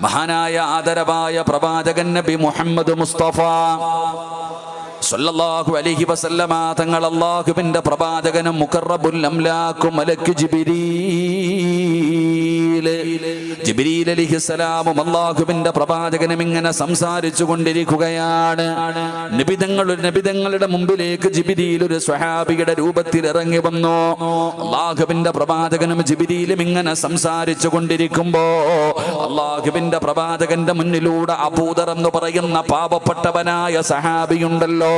മഹാനായ ആദരവായ പ്രവാചകൻ നബി മുഹമ്മദ് മുസ്തഫ സല്ലല്ലാഹു അലൈഹി വസല്ലമ തങ്ങൾ അല്ലാഹുവിന്റെ പ്രവാചകനും മുഖറബുൽ അംലാഖു മലക്ക് ജിബ്രീൽ അലൈഹിസ്സലാമും അല്ലാഹുവിന്റെ പ്രവാചകനും ഇങ്ങനെ സംസാരിച്ചു കൊണ്ടിരിക്കുകയാണ്. നബിതങ്ങളുടെ മുമ്പിലേക്ക് ജിബ്രീൽ ഒരു സ്വഹാബിയുടെ രൂപത്തിൽ ഇറങ്ങി വന്നു. അല്ലാഹുവിന്റെ പ്രവാചകനും ജിബ്രീലും ഇങ്ങനെ സംസാരിച്ചു കൊണ്ടിരിക്കുമ്പോ അല്ലാഹുവിന്റെ പ്രവാചകന്റെ മുന്നിലൂടെ അബൂദർ എന്ന് പറയുന്ന പാവപ്പെട്ടവനായ സഹാബിയുണ്ടല്ലോ,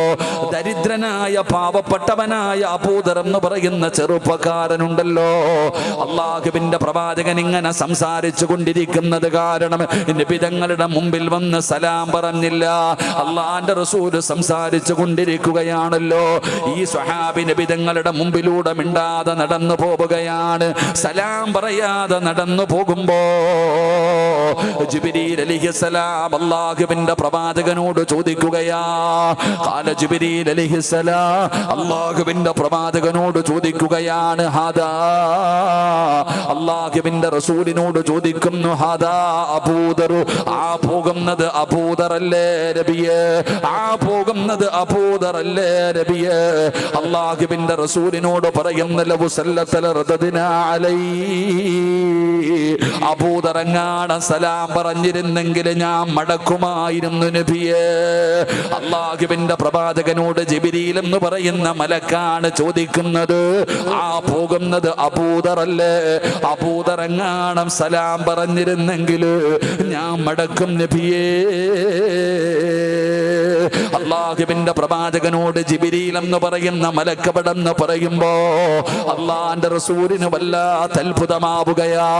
ദരിദ്രനായ പാവപ്പെട്ടവനായ അബൂദർ എന്ന് പറയുന്ന ചെറുപ്പക്കാരനുണ്ടല്ലോ, അല്ലാഹുവിന്റെ പ്രവാചകൻ ഇങ്ങനെ സംസാരിച്ചു കൊണ്ടിരിക്കുന്നത് കാരണം നബിതങ്ങളുടെ മുമ്പിൽ വന്ന് സലാം പറഞ്ഞില്ല. അള്ളാന്റെ റസൂൽ സംസാരിച്ചു കൊണ്ടിരിക്കുകയാണല്ലോ. ഈ സ്വഹാബി നബിതങ്ങളുടെ മുമ്പിലൂടെ മിണ്ടാതെ നടന്നു പോവുകയാണ്. സലാം പറയാതെ നടന്നു പോകുമ്പോ ജിബ്രീൽ അലൈഹിസ്സലാം അല്ലാഹുവിന്റെ പ്രവാചകനോട് ചോദിക്കുകയാ. ഖാല ജിബ്രീൽ അലൈഹിസ്സലാം അല്ലാഹുവിന്റെ പ്രവാചകനോട് ചോദിക്കുകയാണ്, ഹാദാ, അല്ലാഹുവിന്റെ റസൂലിനോട് ചോദിക്കുന്നു, ഹാദാ അബൂദർ, ആ പോകുന്നത് അബൂദർ അല്ലേ നബിയേ, ആ പോകുന്നത് അബൂദർ അല്ലേ നബിയേ. അല്ലാഹുവിന്റെ റസൂലിനോട് പറയുന്ന ലവു സല്ലത്തൽ റദദിനാ അലൈ, അബൂദർ എങ്ങാണ് സലാം പറഞ്ഞിരുന്നെങ്കിൽ ഞാൻ മടക്കുമായിരുന്നു നബിയേ. അല്ലാഹുവിന്റെ പ്രവാചകനോട് ജിബ്രീൽ എന്ന് പറയുന്ന മലക്കാണ് ചോദിക്കുന്നത്, ആ പോകുന്നത് അബൂദർ അല്ലേ, അബൂദർ എങ്ങാണം സലാം പറഞ്ഞിരുന്നെങ്കിൽ ഞാൻ മടക്കും നബിയേ. അല്ലാഹുവിന്റെ പ്രവാചകനോട് ജിബ്രീൽ എന്ന് പറയുന്ന മലക്കപടന്ന് പറയുമ്പോ അള്ളാന്റെ റസൂലിന് വല്ലാത്ത അത്ഭുതമാവുകയാ,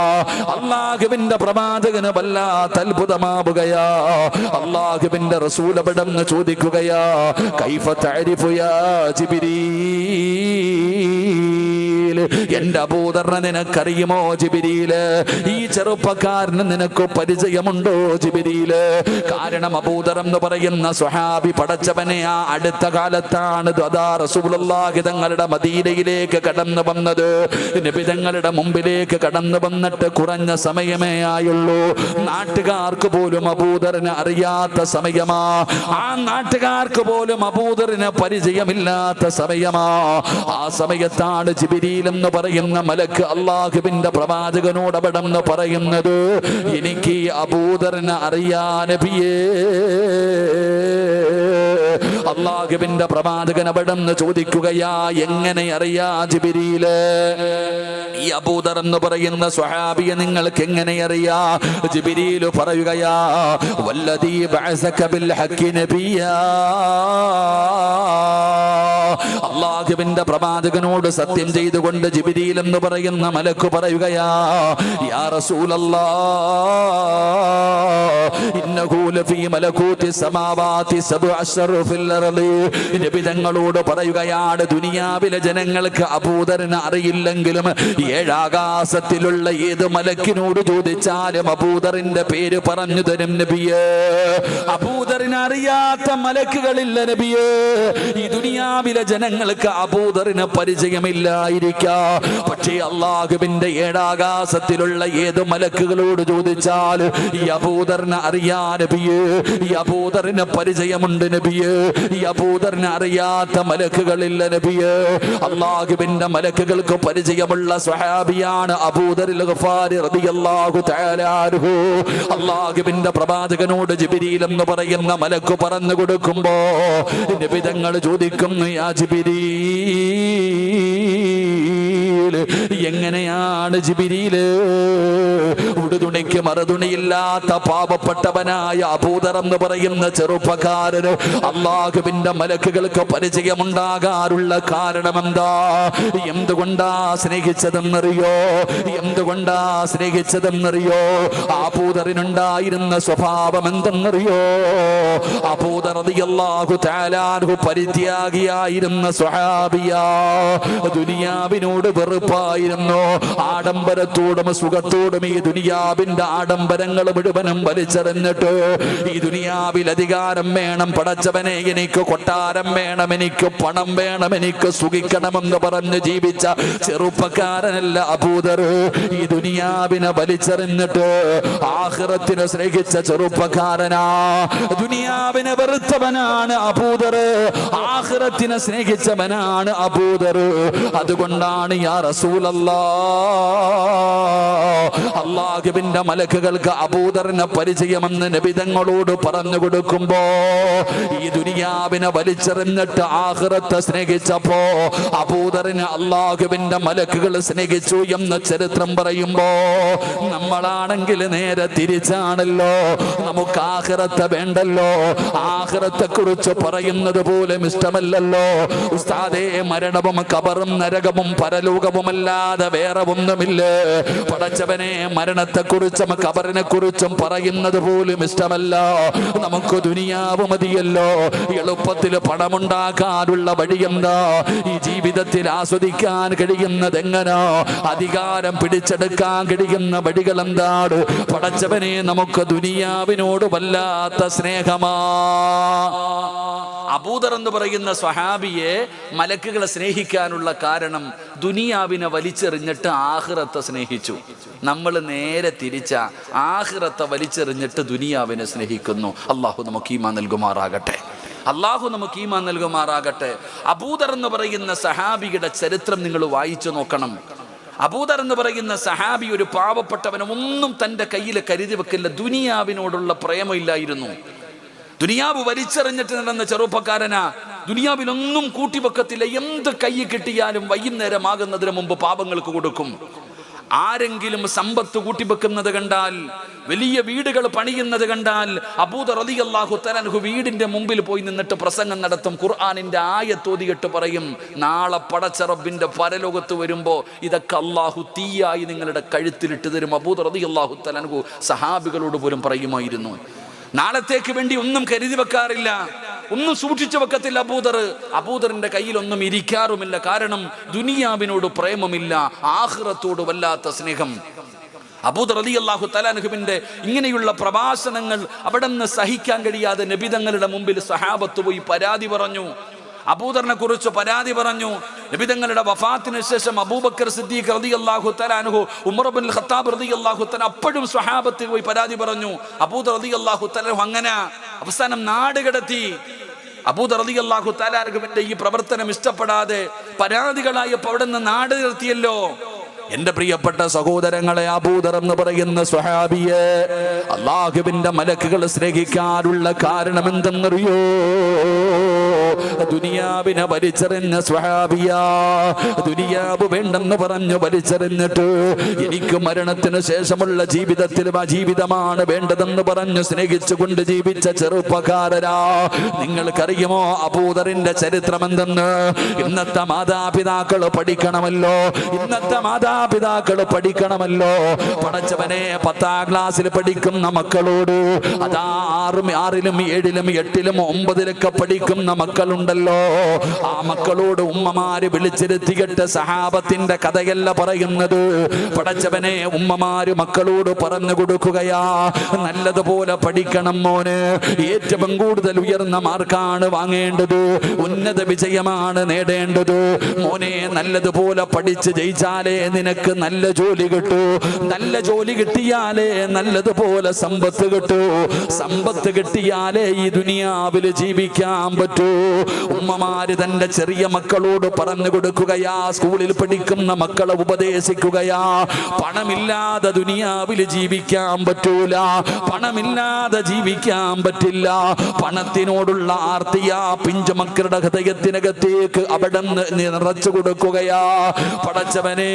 അല്ലാഹുവിന്റെ പ്രവാചകന് വല്ലാത്ത അത്ഭുതമാവുകയാ. അല്ലാഹുവിന്റെ റസൂൽ അവിടെന്ന് ചോദിക്കുകയാ, കൈഫ തഅരിഫു യാ ജിബ്രീൽ, എന്റെ അബൂദറിനെ നിനക്കറിയുമോ ജിബ്രീല്, ഈ ചെറുപ്പക്കാരന് നിനക്ക് പരിചയമുണ്ടോ ജിബ്രീല്? കാരണം അബൂദർ എന്ന് പറയുന്ന സ്വഹാബി പടച്ചവനെ ആ അടുത്ത കാലത്താണ് അതാ റസൂലുള്ളാഹി തങ്ങളുടെ മദീനയിലേക്ക് കടന്നു വന്നത്. നബി തങ്ങളുടെ മുമ്പിലേക്ക് കടന്നു വന്നിട്ട് കുറഞ്ഞ സമയമേ ആയുള്ളൂ. നാട്ടുകാർക്ക് പോലും അബൂദറിനെ അറിയാത്ത സമയമാ, ആ നാട്ടുകാർക്ക് പോലും അബൂദറിനെ പരിചയമില്ലാത്ത സമയമാ. ആ സമയത്താണ് ജിബ്രീൽ എന്ന് പറയുന്ന മലക്ക് അല്ലാഹുവിന്റെ പ്രവാചകനോട് അവിടെന്ന് പറയുന്നത്, എനിക്ക് അബൂദറിനെ അറിയാ നബിയേ. അല്ലാഹുവിന്റെ പ്രവാചകൻ അവിടെന്ന് ചോദിക്കുകയാ, എങ്ങനെ അറിയാ ജിബ്രീല്, ഈ അബൂദർ എന്ന് പറയുന്ന സ്വഹാബിയെ നിങ്ങൾക്ക് എങ്ങനെ അറിയാ? ജിബ്രീൽ പറയുകയാ, വല്ലദീ ബഅസക ബിൽ ഹഖി നബിയാ, അല്ലാഹുവിന്റെ പ്രവാചകനോട് സത്യം ചെയ്തുകൊണ്ട് ജിബ്രീൽ എന്ന് പറയുന്ന മലക്ക് പറയുകയാ, യാ റസൂലല്ലാഹ് ഇന്നഹു ലഫീ മലകൂതി സമാവാതി സബ്അ അശ്റു ഫിൽ അർളി. നബി തങ്ങളോട് പറയുകയാണ്, ദുനിയാവിലെ ജനങ്ങൾക്ക് അബൂദറിനെ അറിയില്ലെങ്കിലും ഏഴാകാശത്തിലുള്ള ഏത് മലക്കിനോട് ചോദിച്ചാലും അബൂദറിന്റെ പേര് പറഞ്ഞു തരും നബിയേ. അബൂദറിനെ അറിയാത്ത മലക്കുകളില്ല നബിയേ. ഈ ദുനിയാവിലെ ജനങ്ങൾക്ക് അബൂദറിന് പരിചയമില്ലായിരിക്കാം, പക്ഷേ അല്ലാഹുവിന്റെ ഏഴാകാശത്തിലുള്ള ഏത് മലക്കുകളോട് ചോദിച്ചാൽ ഈ അബൂദറിനെ അറിയാ നബിയേ, ഈ അബൂദറിന് പരിചയമുണ്ട് നബിയേ. ഈ അബൂദറിനെ അറിയാത്ത മലക്കുകളില്ല നബിയേ. അല്ലാഹുവിന്റെ മലക്കുകൾക്ക് പരിചയമുള്ള സ്വഹാബിയാണ് അബൂദറുൽ ഗഫാരി റളിയല്ലാഹു തആല അൻഹു. അല്ലാഹുവിന്റെ പ്രവാചകനോട് ജിബ്രീൽ എന്ന് പറയുന്ന മലക്ക് പറഞ്ഞു കൊടുക്കുമ്പോ നബി തങ്ങൾ ചോദിക്കുന്നു, യാ ജിബ്രീൽ, എങ്ങനെയാണ് ജിബ്രീല് ഉടുതുണിക്ക് മറുതുണിയില്ലാത്ത പാവപ്പെട്ടവനായ അബൂദർ എന്ന് പറയുന്ന ചെറുപ്പക്കാരന് അല്ലാഹുവിന്റെ മലക്കുകൾക്ക് പരിചയമുണ്ടാകാറുള്ള കാരണം എന്താ? എന്തുകൊണ്ടാ സ്നേഹിച്ചതെന്നറിയോ? എന്തുകൊണ്ടാ സ്നേഹിച്ചതെന്നറിയോ? അബൂദറിനുണ്ടായിരുന്ന സ്വഭാവം എന്തെന്നറിയോ? അബൂദർ റളിയല്ലാഹു തആല അൻഹു പരിത്യാഗിയായിരുന്ന സ്വഹാബിയാ. ദുനിയാവിനോട് വെറുപ്പായിരുന്നു. ആഡംബരത്തോടും സുഖത്തോടും ഈ ദുനിയാവിന്റെ ആഡംബരങ്ങൾ മുഴുവനും വലിച്ചെറിഞ്ഞിട്ട് ഈ ദുനിയാവിൽ അധികാരം വേണം, പടച്ചവനെ എനിക്ക് കൊട്ടാരം വേണം, എനിക്ക് പണം വേണം, എനിക്ക് സുഖിക്കണമെന്ന് പറഞ്ഞ് ജീവിച്ച ചെറുപ്പക്കാരനല്ല അബൂദർ. ഈ ദുനിയാവിനെ വലിച്ചെറിഞ്ഞിട്ട് ആഖിറത്തിനെ സ്നേഹിച്ച ചെറുപ്പക്കാരനാ. ദുനിയാവിനെ വെറുത്തവനാണ് അബൂദർ, ആഖിറത്തിനെ സ്നേഹിച്ചവനാണ് അബൂദർ. അതുകൊണ്ടാണ് യാ റസൂലല്ലാഹ് അല്ലാഹുവിന്റെ മലക്കുകൾക്ക് അബൂദറിനെ പരിചയമെന്ന് നബി തങ്ങളോട് പറഞ്ഞു കൊടുക്കുമ്പോ ഈ ദുനിയാവിനെ വലിച്ചെറിഞ്ഞിട്ട് ആഖിറത്തെ സ്നേഹിച്ചപ്പോ അബൂദറിനെ അല്ലാഹുവിന്റെ മലക്കുകൾ സ്നേഹിച്ചു എന്ന് ചരിത്രം പറയുമ്പോ നമ്മളാണെങ്കിൽ നേരെ തിരിച്ചാണല്ലോ. നമുക്ക് ആഖിറത്തെ വേണ്ടല്ലോ, ആഖിറത്തെ കുറിച്ച് പറയുന്നത് പോലും ഇഷ്ടമല്ലല്ലോ. ഉസ്താദേ, മരണവും ഖബറും നരകവും പരലോകവുമല്ലാതെ വേറെ ഒന്നുമില്ല. പടച്ചവനെ, മരണത്തെക്കുറിച്ചും ഖബറിനെ കുറിച്ചും പറയുന്നത് പോലും ഇഷ്ടമല്ല. നമുക്ക് ദുനിയാവ് മതിയല്ലോ. എളുപ്പത്തിൽ പണമുണ്ടാക്കാനുള്ള വഴിയെന്താ? ഈ ജീവിതത്തിൽ ആസ്വദിക്കാൻ കഴിയുന്നത് എങ്ങനാ? അധികാരം പിടിച്ചെടുക്കാൻ കഴിയുന്ന വഴികൾ എന്താണ്? പടച്ചവനെ, നമുക്ക് ദുനിയാവിനോട് വല്ലാത്ത സ്നേഹമാ. അബൂദർ എന്ന് പറയുന്ന സ്വഹാബിയെ മലക്കുകളെ സ്നേഹിക്കാനുള്ള കാരണം ദുനിയാവിനെ വലിച്ചെറിഞ്ഞിട്ട് ആഖിറത്തെ സ്നേഹിച്ചു. നമ്മൾ നേരെ തിരിച്ച ആഖിറത്തെ വലിച്ചെറിഞ്ഞിട്ട് ദുനിയാവിനെ സ്നേഹിക്കുന്നു. അള്ളാഹു നമുക്ക് ഈമാൻ നൽകുമാറാകട്ടെ, അള്ളാഹു നമുക്ക് ഈമാൻ നൽകുമാറാകട്ടെ. അബൂദർ എന്ന് പറയുന്ന സഹാബിയുടെ ചരിത്രം നിങ്ങൾ വായിച്ചു നോക്കണം. അബൂദർ എന്ന് പറയുന്ന സഹാബി ഒരു പാവപ്പെട്ടവനും ഒന്നും തൻ്റെ കയ്യിൽ കരുതി വെക്കില്ല. ദുനിയാവിനോടുള്ള പ്രേമമില്ലായിരുന്നു. ദുനിയാവ് വലിച്ചെറിഞ്ഞിട്ട് നടന്ന ചെറുപ്പക്കാരനാ. ദുനിയാവിലൊന്നും കൂട്ടിവെക്കത്തില്ല. എന്ത് കൈ കിട്ടിയാലും വൈകുന്നേരമാകുന്നതിന് മുമ്പ് പാപങ്ങൾക്ക് കൊടുക്കും. ആരെങ്കിലും സമ്പത്ത് കൂട്ടിവെക്കുന്നത് കണ്ടാൽ, വലിയ വീടുകൾ പണിയുന്നത് കണ്ടാൽ അബൂദർ റളിയല്ലാഹു തആല അൻഹു വീടിന്റെ മുമ്പിൽ പോയി നിന്നിട്ട് പ്രസംഗം നടത്തും. ഖുർആനിന്റെ ആയത്തോതിയിട്ട് പറയും, നാളെ പടച്ച റബ്ബിന്റെ പരലോകത്ത് വരുമ്പോ ഇതൊക്കെ അള്ളാഹു തീയായി നിങ്ങളുടെ കഴുത്തിലിട്ട് തരും. അബൂദർ റളിയല്ലാഹു തആല അൻഹു സഹാബികളോട് പോലും പറയുമായിരുന്നു. നാളത്തേക്ക് വേണ്ടി ഒന്നും കരുതി വെക്കാറില്ല, ഒന്നും സൂക്ഷിച്ചു വെക്കത്തില്ല അബൂദർ. അബൂദറിന്റെ കയ്യിലൊന്നും ഇരിക്കാറുമില്ല. കാരണം ദുനിയാവിനോട് പ്രേമമില്ല, ആഖിറത്തോട് വല്ലാത്ത സ്നേഹം. അബൂദർ റളിയല്ലാഹു തആല അൻഹുവിന്റെ ഇങ്ങനെയുള്ള പ്രഭാഷണങ്ങൾ അവിടെ നിന്ന് സഹിക്കാൻ കഴിയാതെ നബി തങ്ങളുടെ മുമ്പിൽ സഹാബത്ത് പോയി പരാതി പറഞ്ഞു. അബൂദറിനെ കുറിച്ച് പരാതി പറഞ്ഞു. നബി തങ്ങളുടെ വഫാത്തിന് ശേഷം അബൂബക്കർ സിദ്ദീഖ് റളിയല്ലാഹു തആല അൻഹു, ഉമർ ഇബ്നുൽ ഖത്താബ് റളിയല്ലാഹു തആല അപ്പോഴും സ്വഹാബത്തിൽ പോയി പരാതി പറഞ്ഞു. അബൂദർ റളിയല്ലാഹു തആല അങ്ങനെ അവസാനം നാട് കടത്തി. അബൂദർ റളിയല്ലാഹു തആല അൻഹുവിന്റെ ഈ പ്രവർത്തനം ഇഷ്ടപ്പെടാതെ പരാതികളായപ്പോൾ അവിടെ നിന്ന് നാട് കടത്തിയല്ലോ. എന്റെ പ്രിയപ്പെട്ട സഹോദരങ്ങളെ, അബൂദർ എന്ന് പറയുന്ന സ്വഹാബിയെ അല്ലാഹുവിന്റെ മലക്കുകൾ സ്നേഹിക്കാനുള്ള കാരണം എന്തെന്നറിയോ? ദുനിയാവിനെ വലിച്ചെറിഞ്ഞ സ്വഹാബിയാ. ദുനിയാവ് വേണ്ടെന്ന് പറഞ്ഞു വലിച്ചെറിഞ്ഞിട്ട് എനിക്ക് മരണത്തിന് ശേഷമുള്ള ജീവിതത്തിലും ആ ജീവിതമാണ് വേണ്ടതെന്ന് പറഞ്ഞു സ്നേഹിച്ചുകൊണ്ട് ജീവിച്ച ചെറുപ്പക്കാരനാ. നിങ്ങൾക്കറിയുമോ അബൂദറിന്റെ ചരിത്രം എന്തെന്ന്? ഇന്നത്തെ മാതാപിതാക്കൾ പഠിക്കണമല്ലോ, ഇന്നത്തെ മാതാപിതാക്കൾ പഠിക്കണമല്ലോ. പടച്ചവനെ, 10ാം ക്ലാസ്സിൽ പഠിക്കുന്ന മക്കളോട്, അതാ 6ലും 7ലും 8ലും 9ലൊക്കെ പഠിക്കുന്ന മക്കളുണ്ടല്ലോ, ആ മക്കളോട് ഉമ്മമാര് വിളിച്ചിരുത്തിയിട്ട് സഹാബത്തിന്റെ കഥയല്ല പറയുന്നത്. പടച്ചവനെ, ഉമ്മമാര് മക്കളോട് പറഞ്ഞു കൊടുക്കുകയാ, നല്ലതുപോലെ പഠിക്കണം മോന്, ഏറ്റവും കൂടുതൽ ഉയർന്ന മാർക്കാണ് വാങ്ങേണ്ടത്, ഉന്നത വിജയമാണ് നേടേണ്ടത് മോനെ, നല്ലതുപോലെ പഠിച്ച് ജയിച്ചാലേ നിനക്ക് നല്ല ജോലി കിട്ടൂ, നല്ല ജോലി കിട്ടിയാലേ നല്ലതുപോലെ സമ്പത്ത് കിട്ടൂ, സമ്പത്ത് കിട്ടിയാലേ ഈ ദുനിയാവിൽ ജീവിക്കാൻ പറ്റൂ. ഉമ്മമാര് തന്റെ ചെറിയ മക്കളോട് പറഞ്ഞു കൊടുക്കുകയാ, സ്കൂളിൽ പഠിക്കുന്ന മക്കളെ ഉപദേശിക്കുകയാ, പണമില്ലാതെ ദുനിയാവിൽ ജീവിക്കാൻ പറ്റൂല, പണമില്ലാതെ ജീവിക്കാൻ പറ്റില്ല. പണത്തിനോടുള്ള ആർത്തിയാ പിഞ്ചു മക്കളുടെ ഹൃദയത്തിനകത്തേക്ക് അവിടെ നിറച്ചു കൊടുക്കുകയാ. പടച്ചവനെ,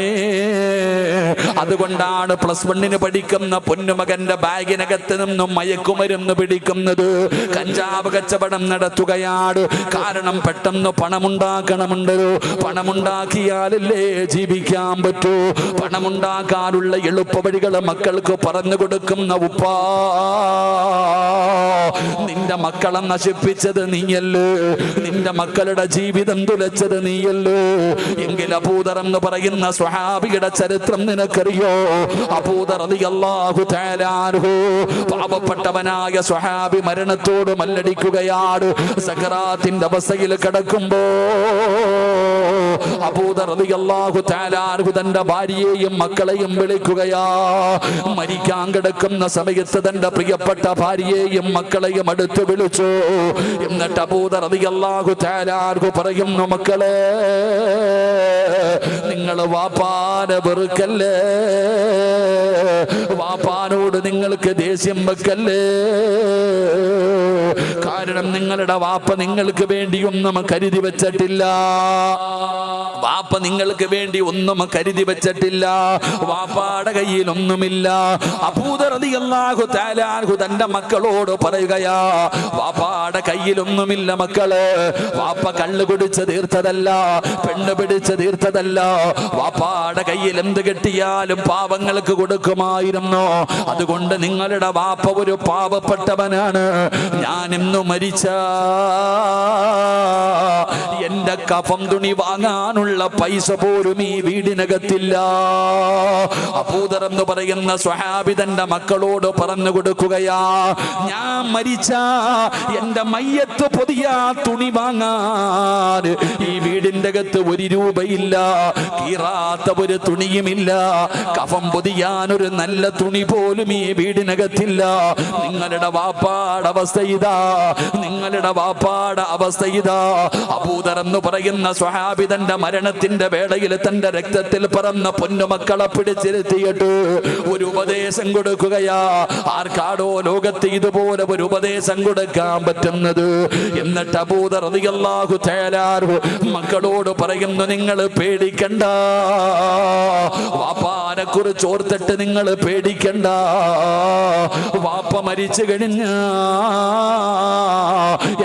അതുകൊണ്ടാണ് +1 പഠിക്കുന്ന പൊന്നുമകന്റെ ബാഗിനകത്ത് നിന്നും മയക്കുമരുന്ന് പിടിക്കുന്നത്, കഞ്ചാവ് കച്ചവടം നടത്തുകയാണ്. കാരണം പെട്ടെന്ന് പണമുണ്ടാക്കണമുണ്ടല്ലോ. പണമുണ്ടാക്കിയാലല്ലേ ജീവിക്കാൻ പറ്റൂ. പണമുണ്ടാക്കാനുള്ള എളുപ്പ വഴികൾ മക്കൾക്ക് പറഞ്ഞു കൊടുക്കുന്ന ഉപ്പാ, നിന്റെ മക്കളെ നശിപ്പിച്ചത് നീയല്ലോ, നിന്റെ മക്കളുടെ ജീവിതം തുലച്ചത് നീയല്ലോ. എങ്കിൽ അബൂദർ എന്ന് പറയുന്ന സ്വഹാബിയുടെ ചരിത്രം നിനക്കറിയോ? അബൂദർ റളിയല്ലാഹു തആല അൻഹു പാപപ്പെട്ടവനായ സ്വഹാബി മരണത്തോട് മല്ലടിക്കുകയാണ്. സക്കറാത്തിന്റെ അവസ്ഥയിൽ കിടക്കുമ്പോ അബൂദർ റളിയല്ലാഹു തആല അൻഹു തന്റെ ഭാര്യയെയും മക്കളെയും വിളിക്കുകയാ. മരിക്കാൻ കിടക്കുന്ന സമയത്ത് തന്റെ പ്രിയപ്പെട്ട ഭാര്യയെയും മക്കളെയും അടുത്ത് വിളിച്ചു. എന്നിട്ട് അബൂദർ റളിയല്ലാഹു തആല അൻഹു പറയുന്നു, മക്കളെ, നിങ്ങൾ വാപ്പാനെ വെറുക്കല്ലേ, വാപ്പാനോട് നിങ്ങൾക്ക് ദേഷ്യം വെക്കല്ലേ. കാരണം നിങ്ങളുടെ വാപ്പ നിങ്ങൾക്ക് വേണ്ടി ഒന്നും കരുതി വെച്ചിട്ടില്ല. വാപ്പ നിങ്ങൾക്ക് വേണ്ടി ഒന്നും കരുതി വെച്ചിട്ടില്ല. വാപ്പാടെ കയ്യിൽ ഒന്നുമില്ല. അബൂദർ റളിയല്ലാഹു തആല അൻഹു തന്റെ മക്കളോട് പറയുകയാ, വാപ്പാടെ കയ്യിലൊന്നുമില്ല മക്കളെ. വാപ്പ കള്ള് കുടിച്ച് തീർത്തതല്ല, പെണ്ണ് പിടിച്ച് തീർത്തതല്ല. വാപ്പാടെ കയ്യിൽ എന്ത് കെട്ടിയാലും പാവങ്ങൾക്ക് കൊടുക്കുമായിരുന്നു. അതുകൊണ്ട് നിങ്ങളുടെ വാപ്പ ഒരു പാവപ്പെട്ടവനാണ്. ഞാൻ ഇന്നു മരിച്ച എന്റെ കഫം തുണി വാങ്ങാനുള്ള പൈസ പോലും ഈ വീടിനകത്തില്ല. അബൂദർ എന്ന് പറയുന്ന സ്വഹാബി തന്റെ മക്കളോട് പറഞ്ഞു കൊടുക്കുകയാ, ഞാൻ മരിച്ച എന്റെ മയ്യത്ത് പൊതിയ തുണി വാങ്ങാൻ ഈ വീടിന്റെ അകത്ത് 1 രൂപയില്ല, കീറാത്ത ഒരു തുണിയുമില്ല, കഫം പൊതിയാൻ ഒരു നല്ല തുണി പോലും ഈ വീടിനകത്തില്ല. നിങ്ങളുടെ വാപ്പാടെ അവസ്ഥ ഇതാ, നിങ്ങളുടെ വാപ്പാടെ അവസ്ഥ ഇതാ. അബൂദർ എന്ന് പറയുന്ന സ്വഹാബി തന്റെ മരണത്തിന്റെ വേളയിൽ തന്റെ രക്തത്തിൽ പറന്ന പൊന്നുമക്കളെ പിടിച്ചിരുത്തിയിട്ട് ഒരു ഉപദേശം കൊടുക്കുകയാ. ആർക്കാടോ ലോകത്ത് ഇതുപോലെ ഒരു ഉപദേശം കൊടുക്കാൻ പറ്റുന്നത്? എന്നിട്ട് അബൂദർ റളിയല്ലാഹു തആല അൻഹു മക്കളോട് പറയുന്നു, നിങ്ങൾ പേടിക്കണ്ട, വാപ്പാനെ കുറിച്ച് ഓർത്തിട്ട് നിങ്ങൾ പേടിക്കണ്ട. വാപ്പ മരിച്ചു കഴിഞ്ഞ